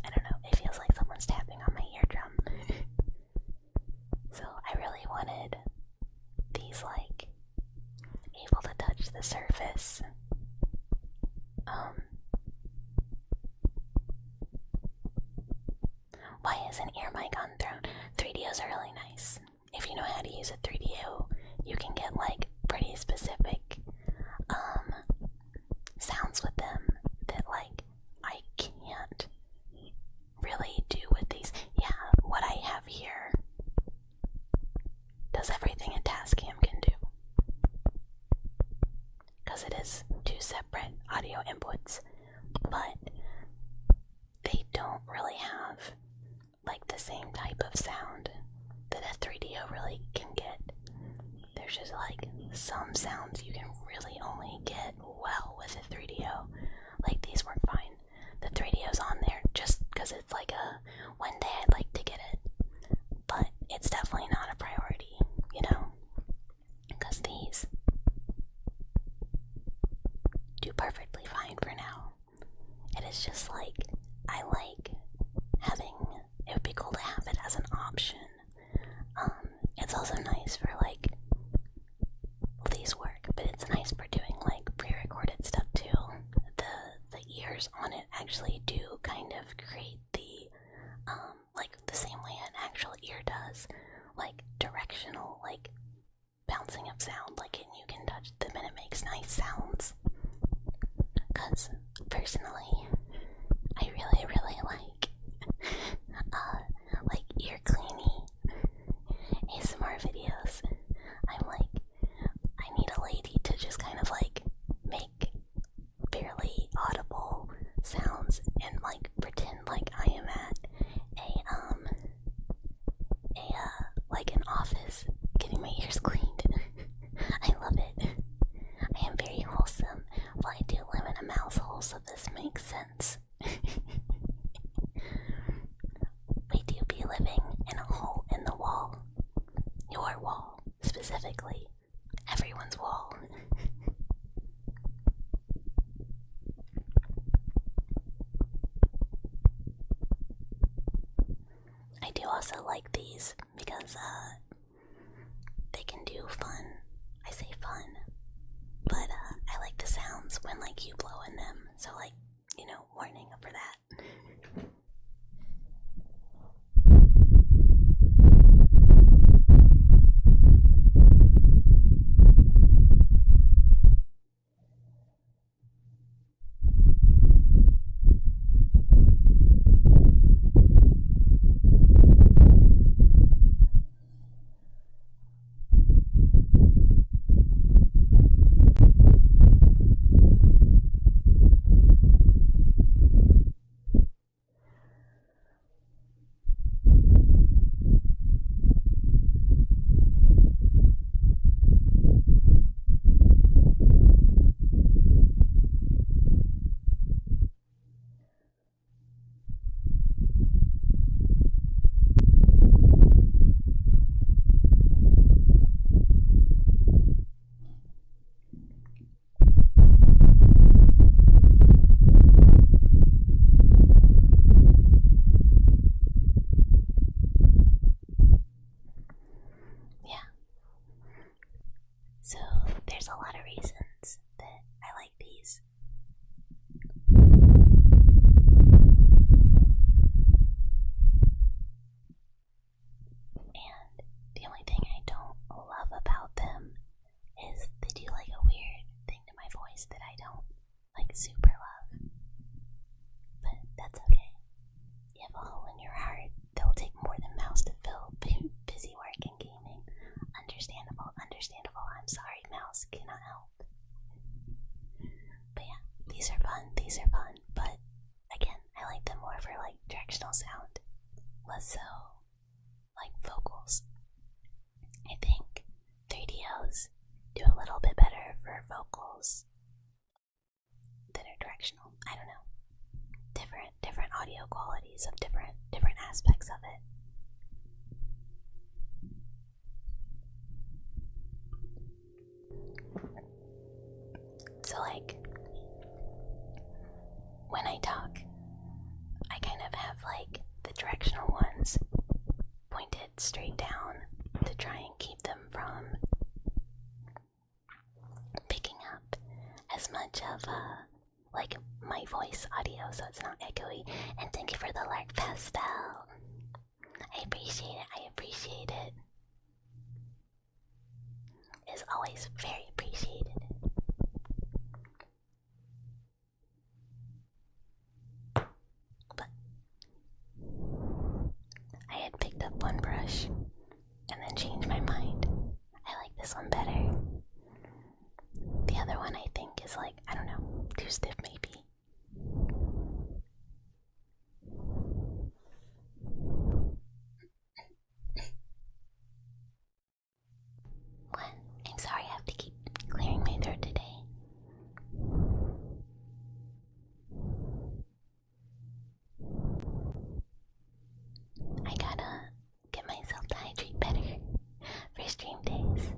I don't know, it feels like someone's tapping on my eardrum. So I really wanted these like able to touch the surface. Why isn't ear mic on throne? 3DOs are really nice. If you know how to use a 3DO, you can get like pretty specific sounds with them that like I can't really do with these. Yeah, what I have here does everything a Tascam can do, because it is two separate audio inputs, but they don't really have like the same type of sound that a 3DO really can get. There's just like some sounds you can really only get well with a 3DO. Like these work fine. The 3DO's on there just because it's like a one day I'd like to get it, but it's definitely not a priority, you know, because these do perfectly fine. directional, like bouncing of sound, like you can touch them and it makes nice sounds. Cause personally, I really, really like ear cleaning ASMR videos. I'm like, I need a lady to just kind of like make barely audible sounds and like pretend like I am at like an office getting my ears cleaned. I love it. I am very wholesome. Well, I do live in a mouse hole, so this makes sense. We do be living in a hole in the wall. Your wall, specifically. Everyone's wall. I do also like these because they can do fun. I say fun, but I like the sounds when like you blow in them. So like, you know, warning for that. So there's a lot of reasons that I like these. And the only thing I don't love about them is they do like a weird thing to my voice that I don't like super love. But that's okay. You have a hole in your heart that will take more than mouse to fill. Busy work and gaming. Understandable. I'm sorry, mouse cannot help. But yeah, these are fun. But again, I like them more for like directional sound, less so like vocals. I think 3DOs do a little bit better for vocals that are directional. I don't know. Different audio qualities of different aspects of it. So like when I talk, I kind of have like the directional ones pointed straight down to try and keep them from picking up as much of like my voice audio, so it's not echoey. And thank you for the lark pastel. I appreciate it. It's always very appreciated. But I had picked up one brush and then changed my mind. I like this one better. The other one I think is like, I don't know, too stiff maybe. What? I'm sorry, I have to keep clearing my throat today. I gotta get myself to hydrate better for stream days.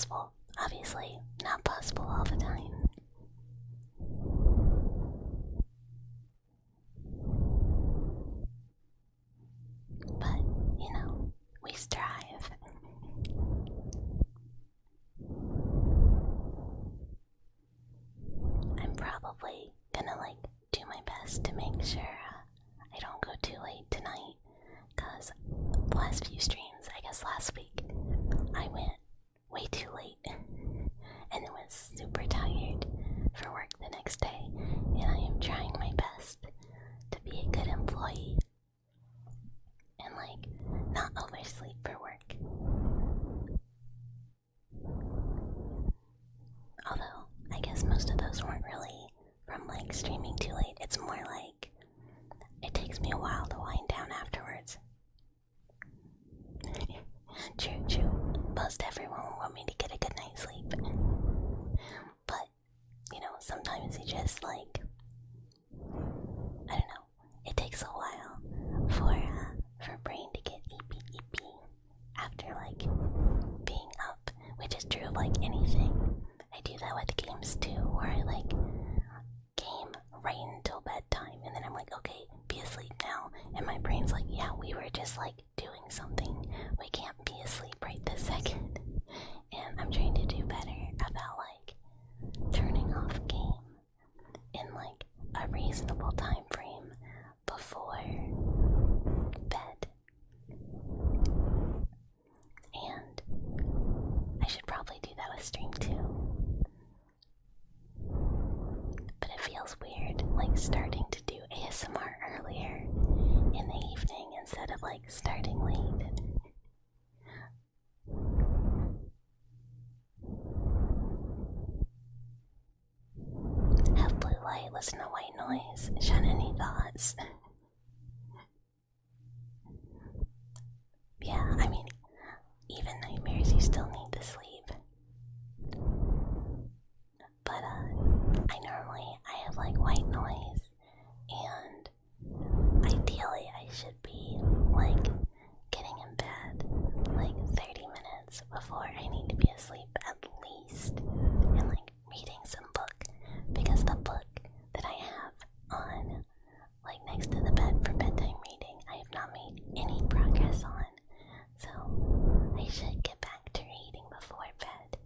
possible. Obviously, not possible all the time. But, you know, we strive. I'm probably gonna do my best to make sure I don't go too late tonight, cause the last few streams, I guess last week, I went way too late and it was super tired for work the next day, and I am trying my best to be a good employee and not oversleep for work. Although, I guess most of those weren't really from streaming too late. It's more it takes me a while to wind down afterwards. True. Most everyone will want me to get a good night's sleep. But, you know, sometimes you just I don't know, it takes a while for brain to get eepy after being up, which is true of anything. I do that with games too, where I game right until bedtime, and then I'm okay, be asleep now, and my brain's yeah, we were just doing something, we can't be asleep right this second. And I'm trying to do better about turning off game in a reasonable time frame before bed. And I should probably do that with stream too. But it feels weird starting to do ASMR earlier in the evening instead of starting late. Have blue light, listen to white noise. Shun any thoughts? Yeah, I mean, even nightmares, you still need to sleep. But I have white noise, and ideally I should be getting in bed 30 minutes before I need to be asleep at least, and reading some book, because the book that I have on next to the bed for bedtime reading, I have not made any progress on, so I should get back to reading before bed.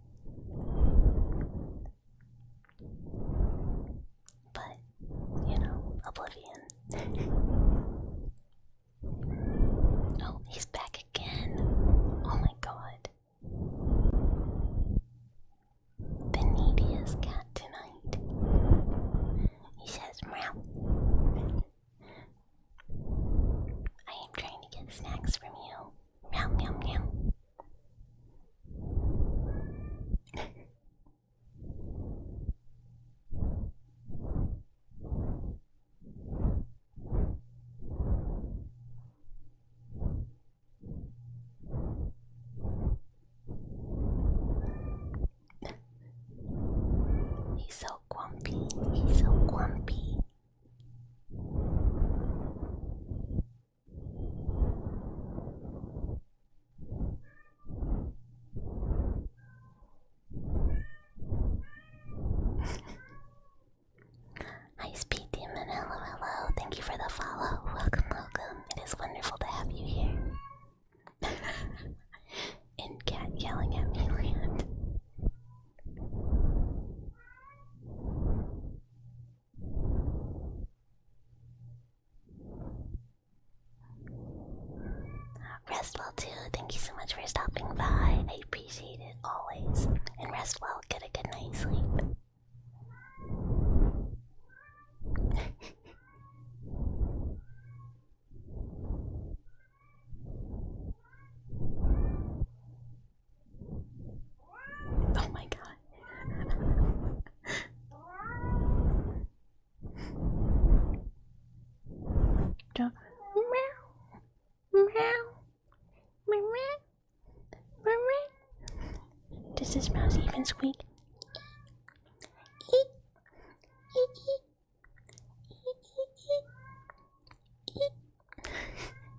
But, you know, oblivion. Oh, he's back again. Oh my god. The neediest cat tonight. He says meow. I am trying to get snacks from you. Meow, meow, meow. He's so grumpy. He's so grumpy. Hi, Speed Demon. Hello. Thank you for the follow. Welcome. It is wonderful to have you here. And cat yelling at me land. Rest well too. Thank you so much for stopping by. I appreciate it always. And rest well. Get a good night's sleep. Oh my god. Does this mouse even squeak?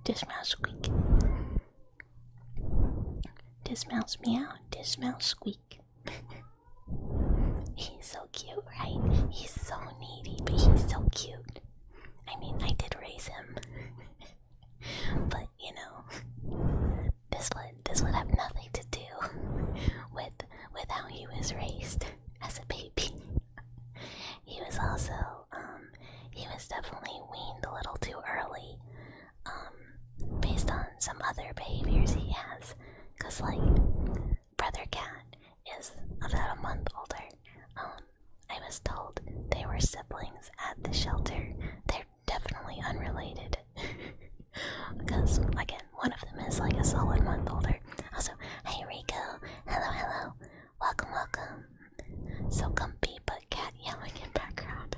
Does mouse squeak? Does mouse meow? Does mouse squeak? right? He's so needy, but he's so cute. I mean, I did raise him. But, you know, this would have nothing to do with how he was raised as a baby. He was also, he was definitely weaned a little too early, based on some other behaviors he has. Cause like, Brother Cat is about a month older. I was told they were siblings at the shelter. They're definitely unrelated. Because, again, one of them is like a solid month older. Also, hey Rico, hello, hello, welcome, welcome. So comfy, but cat yelling in background.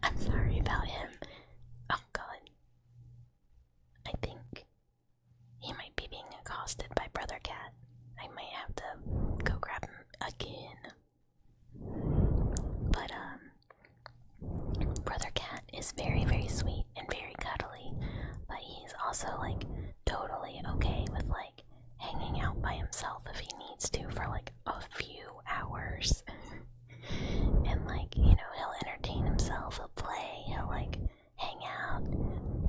I'm sorry about him. Oh god. I think he might be being accosted by Brother Cat. I might have to go grab him again. But, Brother Cat is very, very sweet and very cuddly, but he's also, like, totally okay with, like, hanging out by himself if he needs to for, like, a few hours. And, like, you know, he'll entertain himself, he'll play, he'll, like, hang out,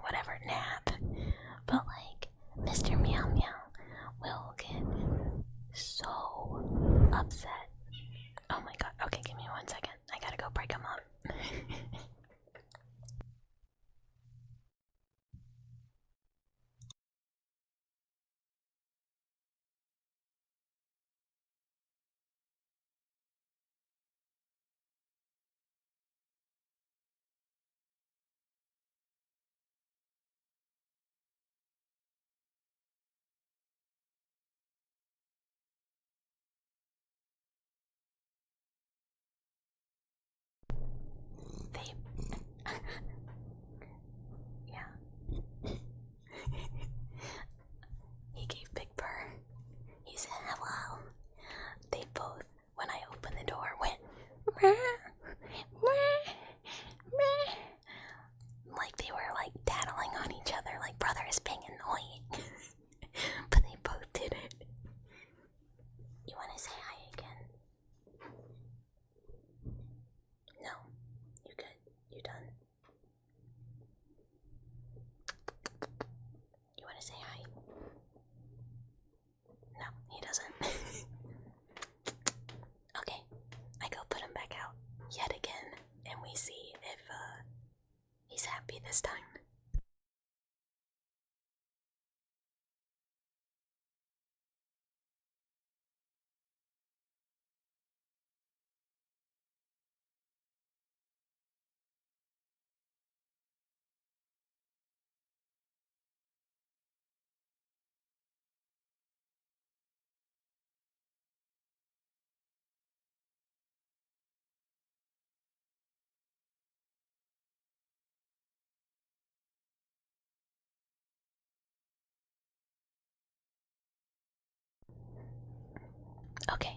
whatever, nap. But, like, Mr. Meow Meow will get so upset. Oh my god, okay, give me 1 second. I gotta go break him up. They... yeah. He gave Big Purr. He said hello. They both, when I opened the door, went like they were like daddling on each other like brothers being annoying. But they both did it. You want to say hi again? No. You good? You done? You want to say hi? No, he doesn't. Okay, I go put him back out yet again, and we see if he's happy this time. Okay.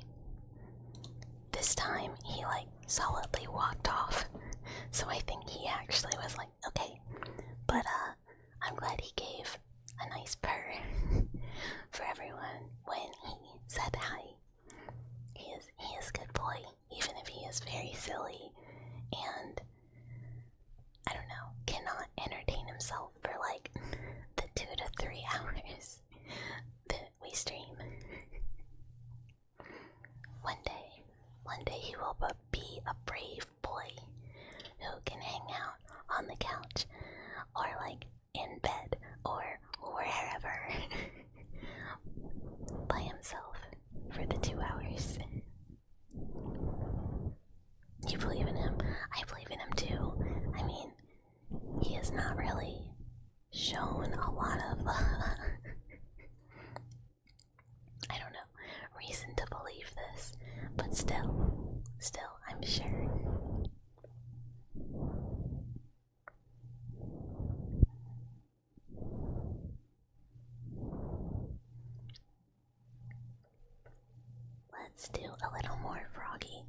This time he like solidly walked off. So I think he actually was like, okay. But I'm glad he gave a nice purr for everyone when he said hi. He is a good boy, even if he is very silly and I don't know, cannot entertain himself for like the 2 to 3 hours that we stream. One day he will be a brave boy who can hang out on the couch or like in bed or wherever by himself for the 2 hours. You believe in him? I believe in him too. I mean, he has not really shown a lot of I don't know, reason to believe this, but still, I'm sure. Let's do a little more Froggy.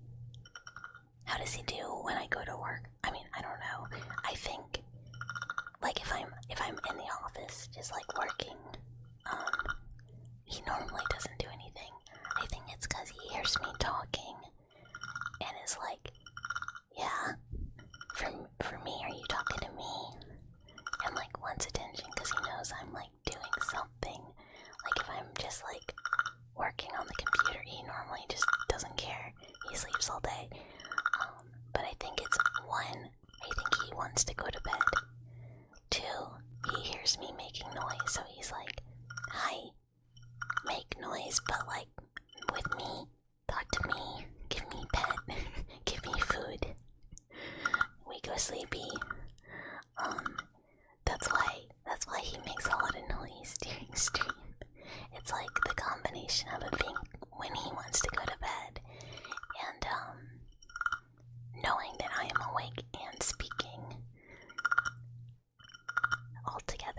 How does he do when I go to work? I mean, I don't know. I think, like if I'm in the office, just like working, he normally doesn't do anything. I think it's because he hears me talking and is like think it's 1, I think he wants to go to bed. 2, he hears me making noise, so he's like, hi, make noise, but like with me, talk to me, give me pet, give me food. We go sleepy. That's why he makes a lot of noise during stream. It's like the combination of it being when he wants to go to bed and knowing that I am awake and speaking all together.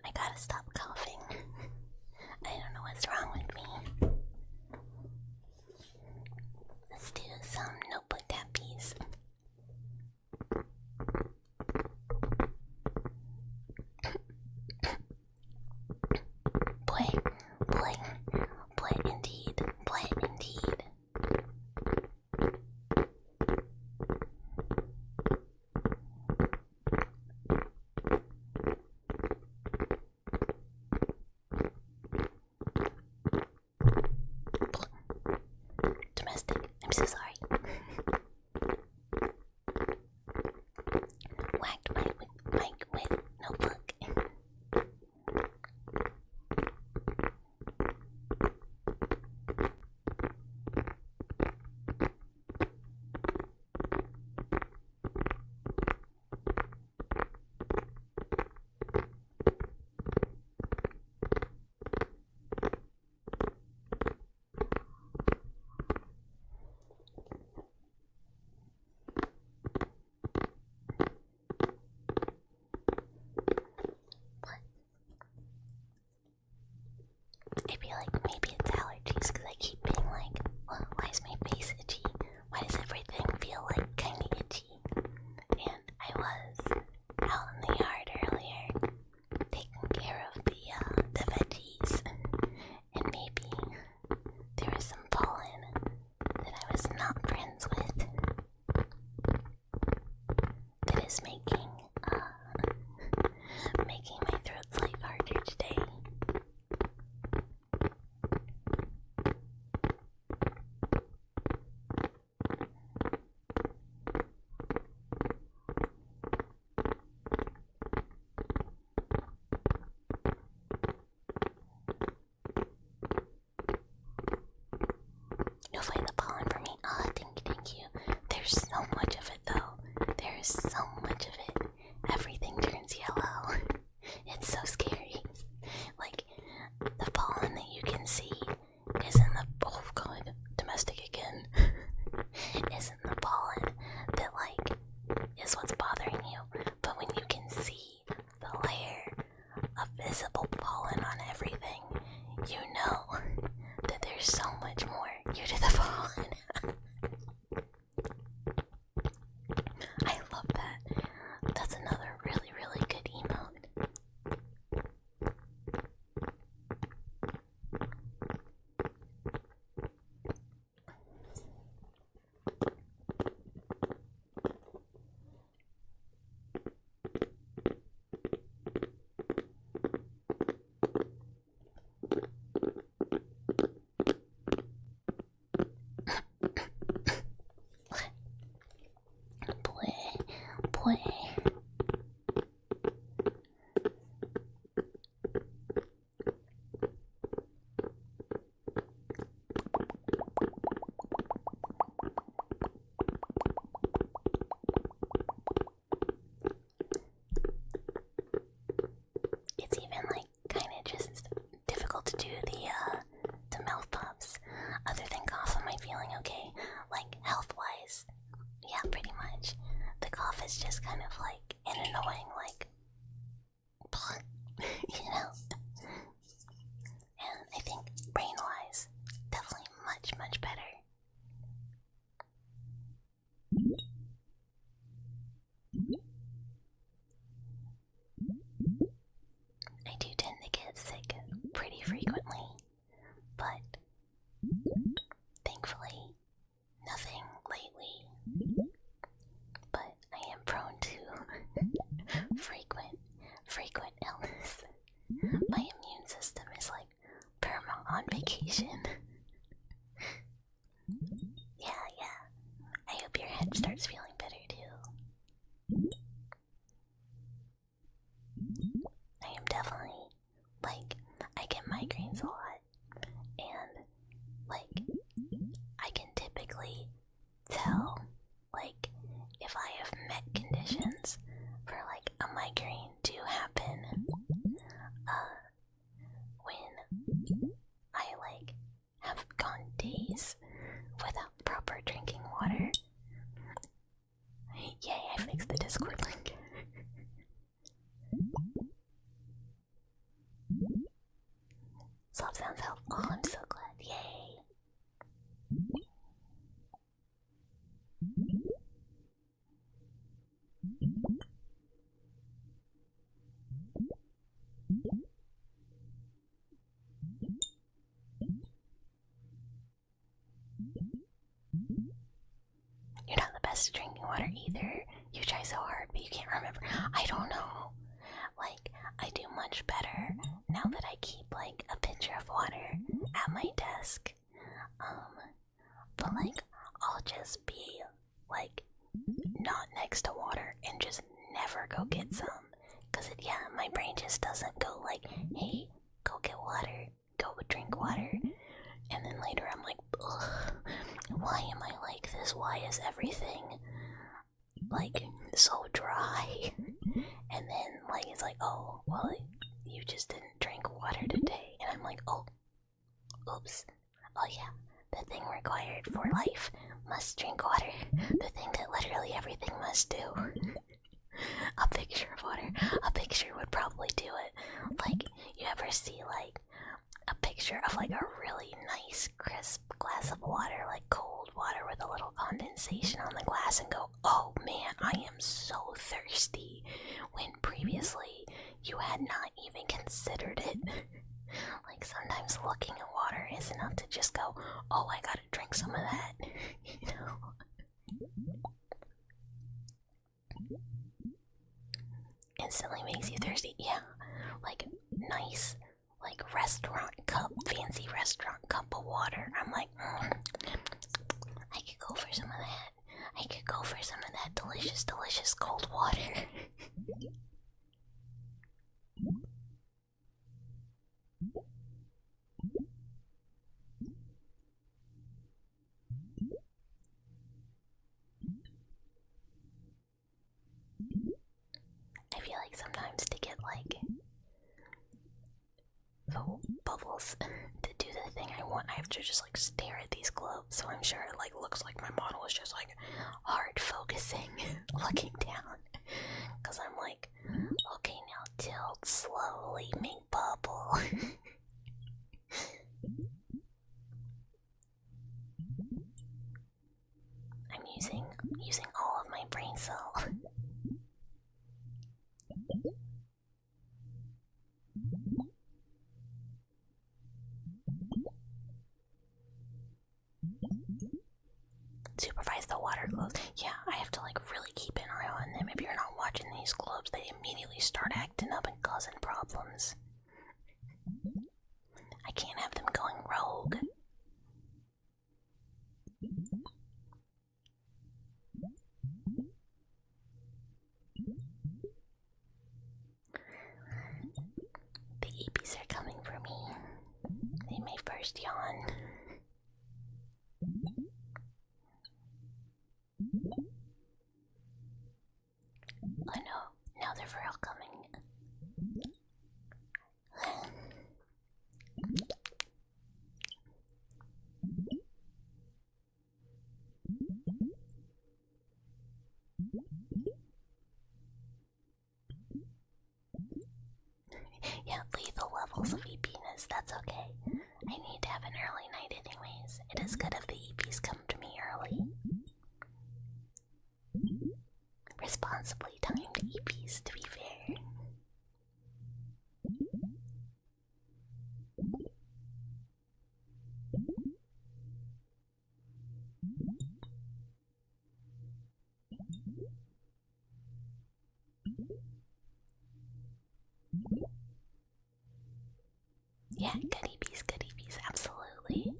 I gotta stop coughing. I don't know what's wrong with me. Let's do some notebook tappies. Boy, indeed, boy, indeed. Domestic, I'm so sorry. Whacked my mic with notebook. I feel like maybe it's allergies because I keep being like, well, why is my face itchy? Why does everything feel like kind of itchy? And I was out in the yard earlier taking care of the veggies, and maybe there was some pollen that I was not friends with that is making my throat's life harder today. You'll find the pollen for me. Oh, thank you. There's so much of it, though. There's so much of it. kind of like an annoying, like, you know? And I think brain-wise, definitely much, much better. I do tend to get sick pretty frequently, but thankfully, nothing lately. But I am prone to frequent illness. My immune system is like perma on vacation. Yeah. I hope your head starts feeling better too. I am definitely, like, I get migraines a lot, and, like, I can typically tell, like, if I have met conditions for, like, a migraine to happen, when I, like, have gone days without proper drinking water. Yay, I fixed the Discord link. Soft sounds help. Oh, I'm so glad. Yay. You're not the best at drinking water either. You try so hard, but you can't remember. I don't know. Like, I do much better now that I keep, like, a pitcher of water at my desk. But, like, I'll just be, like, not next to water and just never go get some. Cause my brain just doesn't go like, hey, go get water, go drink water. And then later I'm like, ugh, why am I like this? Why is everything, like, so dry? And then, like, it's like, oh, well, you just didn't drink water today. And I'm like, oh, oops. Oh yeah, the thing required for life must drink water. The thing that literally everything must do. A picture of water. A picture would probably do it. Like, you ever see, like, a picture of, like, a really nice, crisp glass of water, like cold water with a little condensation on the glass, and go, oh man, I am so thirsty, when previously you had not even considered it. Like, sometimes looking at water is enough to just go, oh, I gotta drink some of that, you know? Instantly makes you thirsty. Yeah, like, nice, like, restaurant cup, fancy restaurant cup of water. I'm like, I could go for some of that. I could go for some of that delicious, delicious cold water. I feel like sometimes to get, like, the bubbles to do the thing I want, I have to just, like, stare at these globes, so I'm sure it, like, looks like my model is just, like, hard focusing, looking down, because I'm like, okay, now tilt slowly, make bubble. I'm using all of my brain cell. Supervise the water globes. Yeah, I have to, like, really keep an eye on them. If you're not watching these globes, they immediately start acting up and causing problems. I can't have them going rogue. The EPs are coming for me. They may first yawn. Oh no, now they're for real coming. nice. It is good if the EPs come to me early. Responsibly timed EPs, to be fair. Yeah, good EPs, absolutely.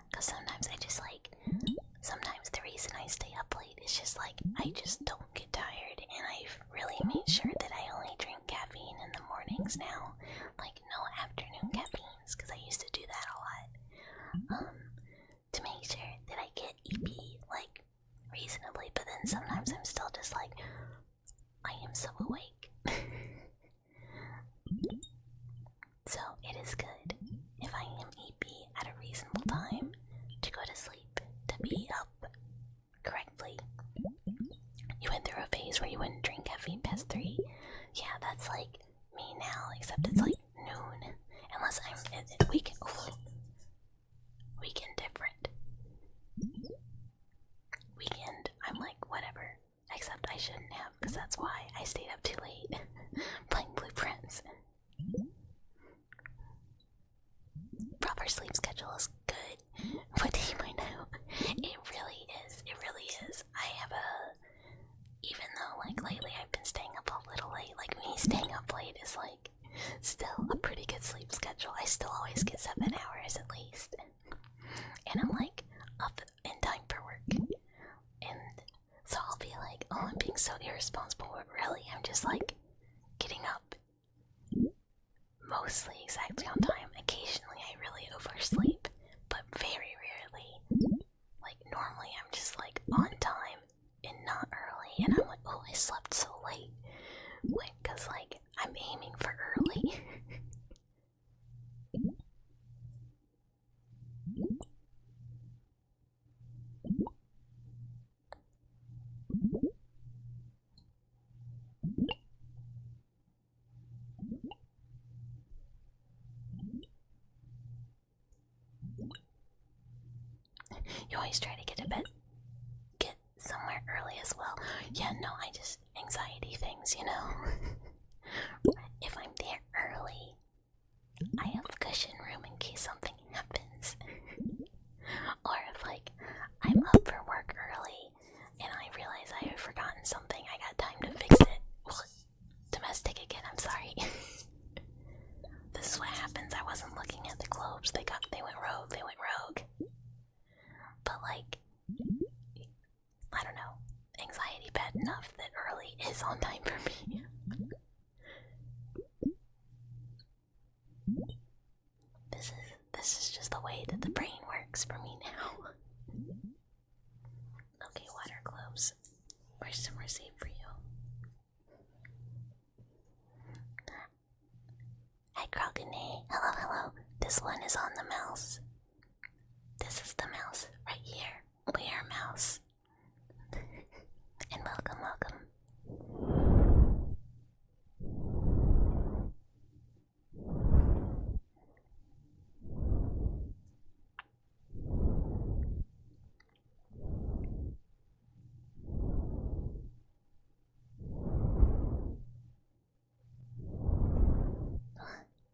Because sometimes sometimes the reason I stay up late is just like, I just don't get tired, and I've really made sure that I only drink caffeine in the mornings now. Like, no afternoon caffeines, because I used to do that a lot. To make sure that I get EP, like, reasonably, but then sometimes I'm still just like, I am so awake. So it is good if I am EP at a reasonable time to go to sleep, to be up correctly. You went through a phase where you wouldn't drink caffeine past 3. Yeah, that's like me now, except it's like noon. Unless I'm weekend different. Weekend, I'm like, whatever. Except I shouldn't have, because that's why I stayed up too late playing Blueprints. Proper sleep schedule is good. What do you might know? It really is. It really is. I have even though like lately I've been staying up a little late, like me staying up late is like still a pretty good sleep schedule. I still always get 7 hours at least. And I'm like up in time for work. And so I'll be like, oh, I'm being so irresponsible, but really I'm just like getting up mostly exactly on time. Occasionally I really oversleep, but very rarely. Like normally I'm just like on time and not early, and I'm like, oh, I slept so late. Like, cause like I'm aiming for early. You always try to get to bed, get somewhere early as well. Yeah, no, I just anxiety things, you know. If I'm there early, I have cushion room in case something happens. Or if like I'm up for work early and I realize I have forgotten something, I got time to fix it. Domestic again, I'm sorry. This is what happens. I wasn't looking at the globes. They went rogue. But like, I don't know, anxiety bad enough that early is on time for me. This is just the way that the brain works for me now. Okay, water globes. Where's some more safe for you? Hi, Crocodile. Hello. This one is on the mouse. This is the mouse right here. We are mouse. And welcome.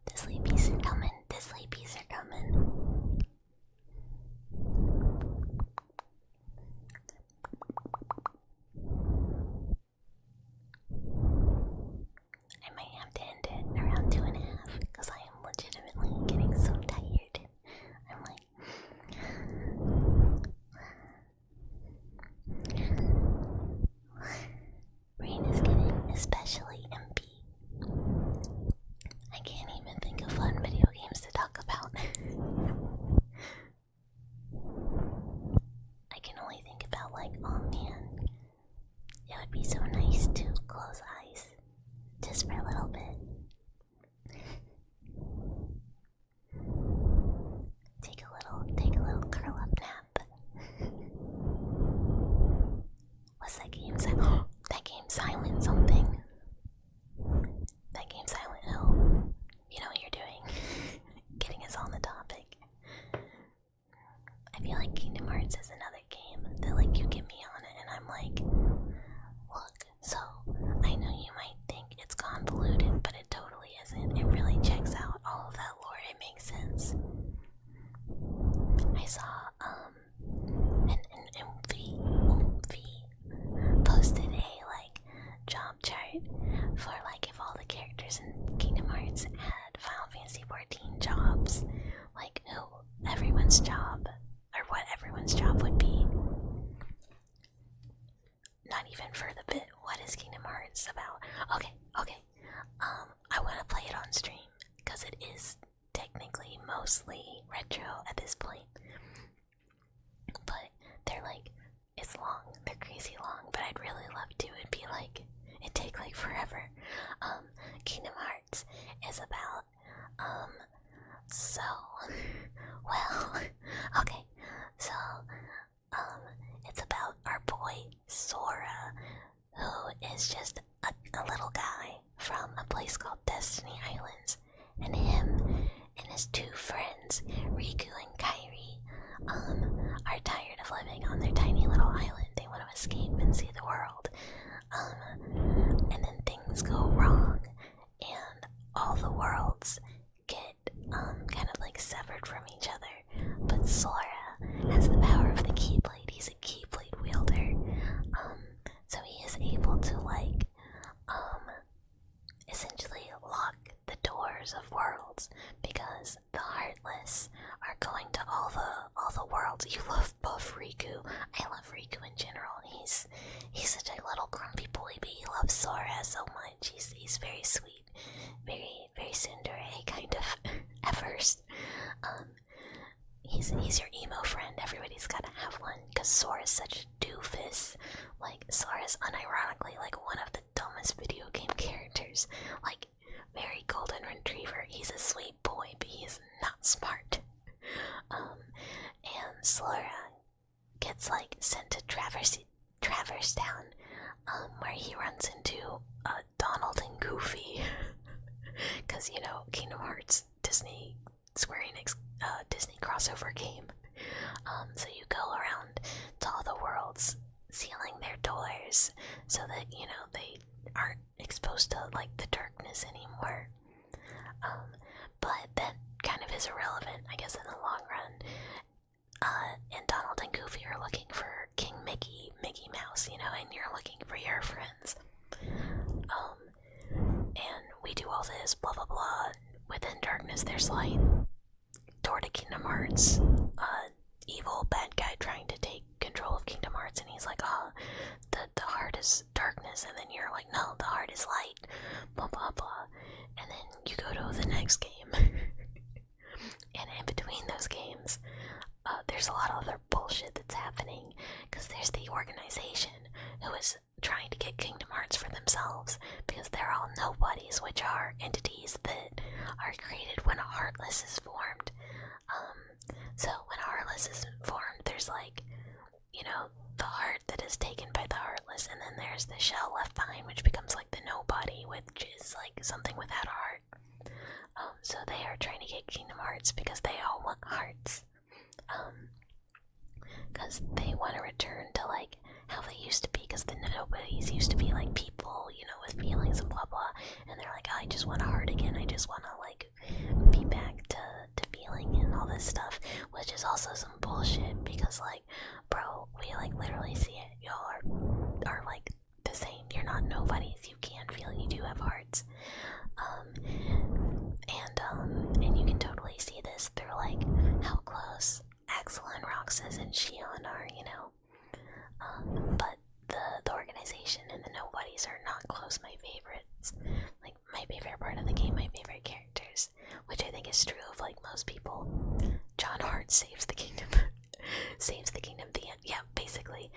The sleepies are coming. I might have to end it around 2.5 because I am legitimately getting so tired. I'm like, brain is getting especially empty. I can't even think of fun video games to talk about. I can only think about like, oh man, it would be so nice to close eyes just for a little bit. Take a little curl up nap. What's that game? That game Silent something. That game Silent Hill. You know what you're doing. Getting us on the topic. Hearts is about. Okay. I want to play it on stream because it is technically mostly retro at this point. But they're like, it's long. They're crazy long. But I'd really love to. It'd be like, it'd take like forever. Kingdom Hearts is about so well. Okay, so it's about our boy Sora, who is just a little guy from a place called Destiny Islands, and him and his two friends, Riku and Kairi, are tired of living on their tiny little island. They want to escape and see the world. And then things go wrong, and all the worlds get kind of like severed from each other. But Sora has the power of the Keyblade. He's a Keyblade wielder. So he is able to like essentially lock the doors of worlds, because the Heartless are going to all the worlds. You love Buff Riku. I love Riku in general. He's such a little grumpy boy, but he loves Sora so much. He's very sweet, very tsundere kind of at first. He's your emo friend. Everybody's gotta have one, because Sora's such a doofus. Like, Sora's unironically like one of the dumbest video game characters. Like, very golden retriever. He's a sweet boy, but he is not smart. And Sora gets like sent to Traverse Town, where he runs into Donald and Goofy. Cause you know, Kingdom Hearts, Disney, Square Enix, Disney crossover game. So you go around to all the worlds, sealing their doors so that, you know, they aren't exposed to like the darkness anymore. But that kind of is irrelevant, I guess, in the long run. And Donald and Goofy are looking for King Mickey Mouse, you know, and you're looking for your friends. And we do all this, blah blah blah. Within darkness, there's light. Door to Kingdom Hearts. Evil bad guy trying to take control of Kingdom Hearts, and he's like, oh, the heart is darkness, and then you're like, no, the heart is light, blah blah blah. And then you go to the next game. And in between those games, there's a lot of other bullshit that's happening, because there's the organization who is trying to get Kingdom Hearts for themselves, because they're all nobodies, which are entities that are created when a Heartless is formed. So when a Heartless is formed, there's like, you know, the heart that is taken by the Heartless, and then there's the shell left behind, which becomes like the nobody, which is like something without a heart. So they are trying to get Kingdom Hearts because they all want hearts. Because they want to return to like how they used to be, because the nobodies used to be like people, you know, with feelings and blah blah, and they're like, oh, I just want a heart again. I just want to like be back to feeling and all this stuff, which is also some bullshit, because like, bro, we like literally see it. Y'all are like the same. You're not nobodies. You can feel. You do have hearts. And you can totally see this through like how close Axel and Roxas and Shion are, you know. But the organization and the nobodies are not close my favorites. Like, my favorite part of the game, my favorite characters, which I think is true of like most people. John Hart saves the kingdom. Saves the kingdom at the end. Yeah, basically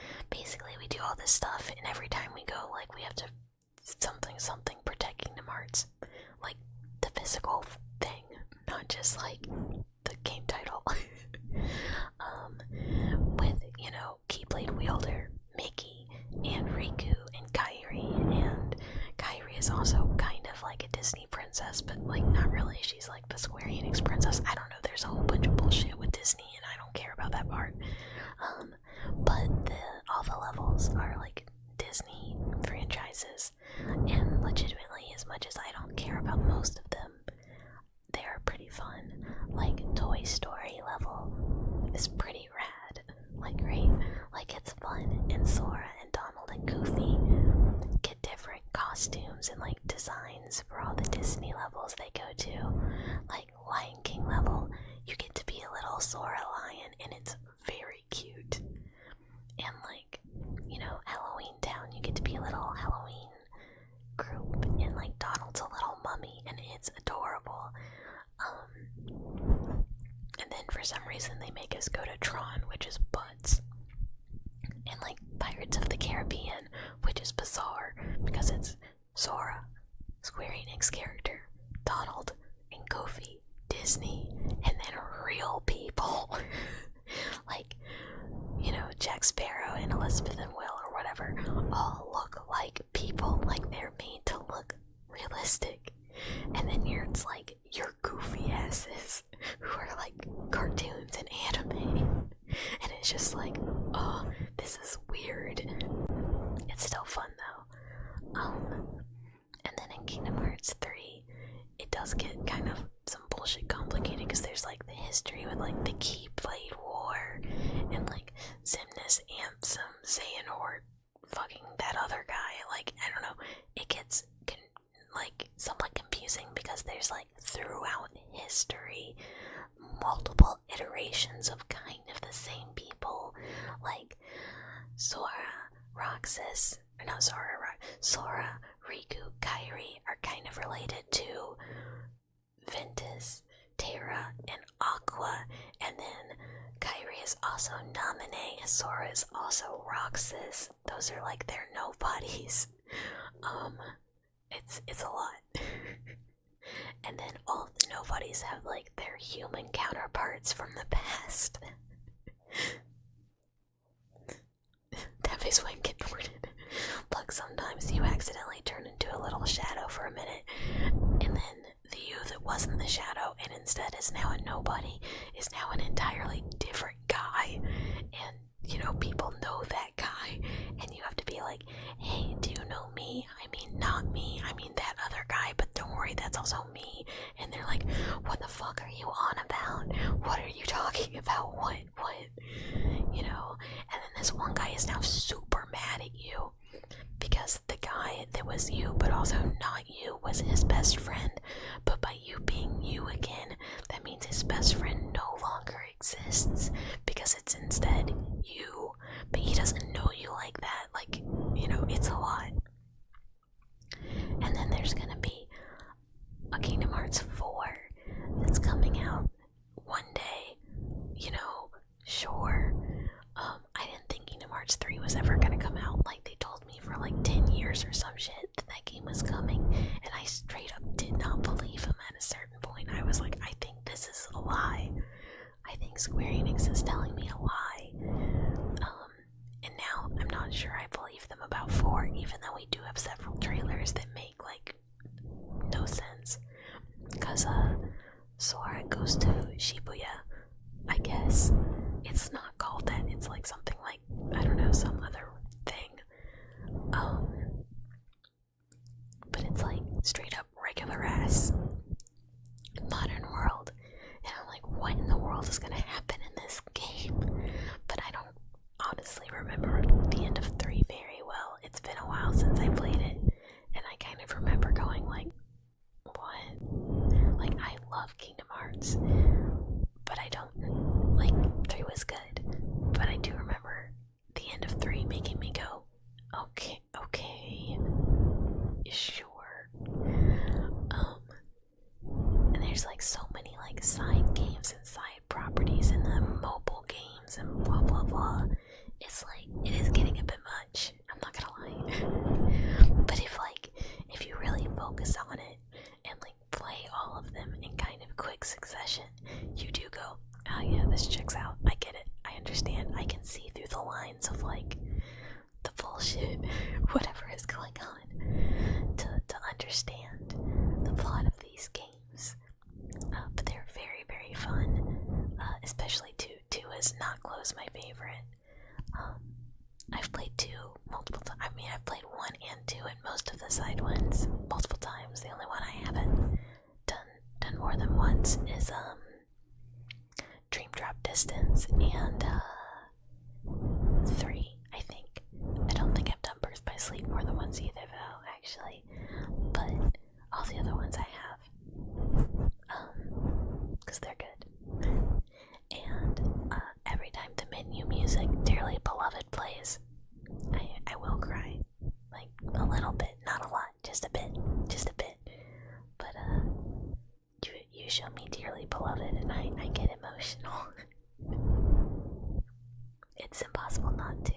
we do all this stuff, and every time we go, like, we have to something protect Kingdom Hearts. Like, the physical thing, not just like the game title. With, you know, Keyblade wielder Mickey and Riku and Kairi, and Kairi is also kind of like a Disney princess, but like not really. She's like the Square Enix princess. I don't know, there's a whole bunch of bullshit with Disney, and I don't care about that part. But all the levels are like Disney franchises, and legitimately, as much as I don't care about most of them, they are pretty fun. Like, Toy Story level is pretty rad. Like, right? Like, it's fun, and Sora and Donald and Goofy get different costumes and like designs for all the Disney levels they go to. Like, Lion King level, you get to be a little Sora lion, and it's very cute. And like, you know, Halloween Town, you get to be a little Halloween some reason they make us go to Tron, which is butts, and like Pirates of the Caribbean, which is bizarre because it's Sora, Square Enix character, Donald, and Goofy, Disney, and then real people. Like, you know, Jack Sparrow and Elizabeth and Will or whatever all look like people, like they're made to look realistic. And then it's like your goofy asses who are like cartoons and anime. And it's just like, oh, this is weird. It's still fun though. And then in Kingdom Hearts 3, it does get kind of some bullshit complicated because there's like the history with like the Keyblade War and like Xemnas, Ansem, Xehanort, fucking that other guy. Like, I don't know, it gets like somewhat confusing because there's like throughout history multiple iterations of kind of the same people, like Sora, Roxas, or not Sora, Riku, Kairi are kind of related to Ventus, Terra, and Aqua, and then Kairi is also Naminé, and Sora is also Roxas. Those are like their nobodies. It's a lot. And then all of the nobodies have like their human counterparts from the past. That face went contorted. Like sometimes you accidentally turn into a little shadow for a minute, and then the you that wasn't the shadow and instead is now a nobody is now an entirely different guy. And you know, people know that guy, and you have to be like, hey, do you know me? I mean, not me, I mean that other guy, but don't worry, that's also me. And they're like, what the fuck are you on about? What are you talking about? What? You know? And then this one guy is now super mad at you because the guy that was you but also not you was his best friend. But by you being you again, that means his best friend no longer exists because it's instead you. But he doesn't know you like that. Like, you know, it's a lot. And then there's gonna be a Kingdom Hearts 4 that's coming out one day. You know, sure. I didn't think Kingdom Hearts 3 was ever gonna come out. Like, they told me for like 10 years or some shit that game was coming, and I straight up did not believe him at a certain point. I was like, I think this is a lie. I think Square Enix is telling me a lie. And now I'm not sure I believe them about 4, even though we do have several trailers that make like no sense. Because Sora goes to Shibuya, I guess. It's not called that, it's like something like, I don't know, some other thing. But it's like straight up regular ass modern world. And I'm like, what in the world is gonna happen in this game? But I don't honestly remember the end of 3 very well. It's been a while since I played it, and I kind of remember going like, what? Like, I love Kingdom Hearts, but I don't, like, 3 was good, but I do remember the end of 3 making me go, okay, sure. And there's like so many like side games and side properties in the mobile games and blah blah blah. It's like, it is getting a bit much, I'm not gonna lie. But if you really focus on it and like play all of them in kind of quick succession, you do go, oh yeah, this checks out, I get it, I understand, I can see through the lines of like the bullshit, whatever is going on, to understand the plot of these games. But they're very, very fun, especially 2. 2 is not close my favorite. I've played 2 multiple times. I mean, I've played 1 and 2 and most of the side ones multiple times. The only one I haven't done more than once is Dream Drop Distance and 3, I think. I don't think I've done Birth by Sleep more than once either though, actually. But all the other ones I have. Because they're good. And every time the menu music Dearly Beloved plays, I will cry. Like, a little bit, not a lot, just a bit. But you show me Dearly Beloved and I get emotional. emotional. It's impossible not to.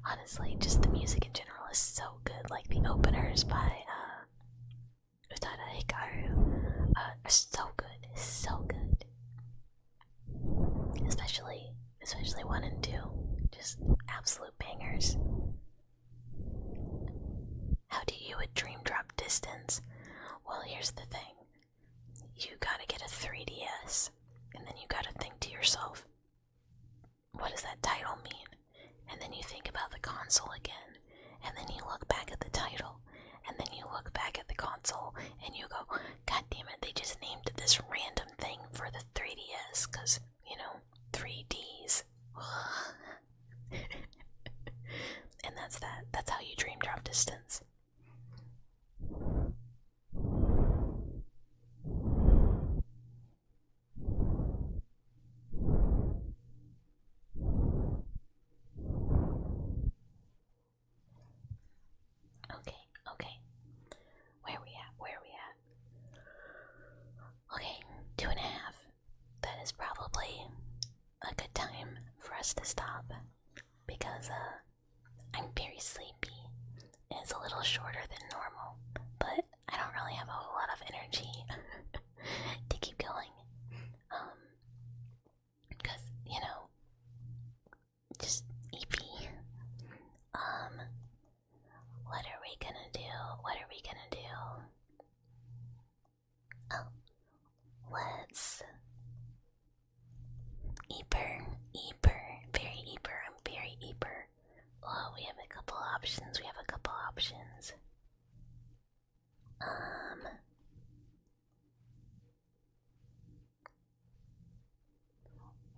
Honestly, just the music in general is so good. Like the openers by Utada Hikaru are so good, so good. Especially 1 and 2. Just absolute bangers. How do you would dream drop distance? Well, here's the thing. You gotta get a 3DS, and then you gotta think to yourself, what does that title mean? And then you think about the console again, and then you look back at the title, and then you look back at the console, and you go, God damn it, they just named this random thing for the 3DS, because, 3Ds. And that's that. That's how you dream drop distance. Okay. Where are we at? Okay, 2.5. That is probably a good time for us to stop because I'm very sleepy. It's a little shorter than normal, but I don't really have a whole lot of energy to keep going. Because, just EP. What are we gonna do? Oh, let's Eeper, very Eeper, I'm very Eeper. Oh, we have a couple options,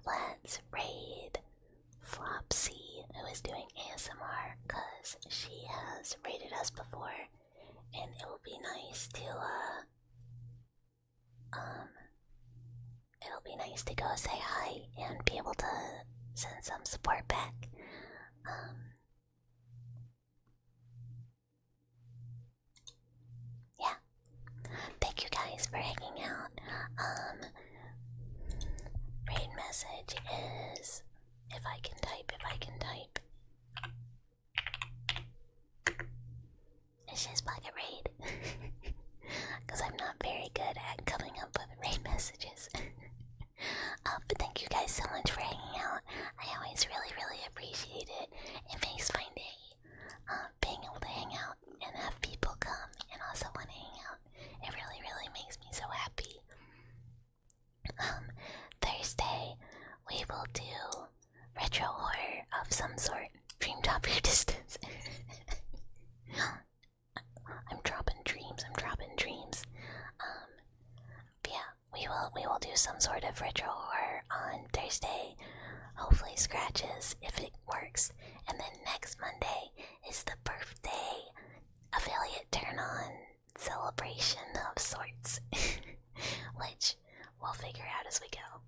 Let's raid Flopsy, who is doing ASMR, cause she has raided us before, and it will be nice to, go say hi and be able to send some support back. Yeah. Thank you guys for hanging out. Raid message is if I can type. It's just Pocket Raid. Because I'm not very good at coming up with raid messages. But thank you guys so much for hanging out. I always really appreciate it. It makes my day. Being able to hang out and have people come and also want to hang out. It really makes me so happy. Thursday we will do retro horror of some sort. Dream drop your distance. I'm dropping dreams. Yeah, we will do some sort of retro horror on Thursday. Hopefully scratches if it works. And then next Monday is the birthday affiliate turn on celebration of sorts. Which we'll figure out as we go.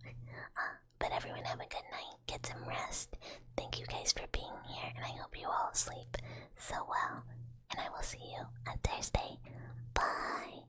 But everyone have a good night, get some rest. Thank you guys for being here, and I hope you all sleep so well. And I will see you on Thursday. Bye.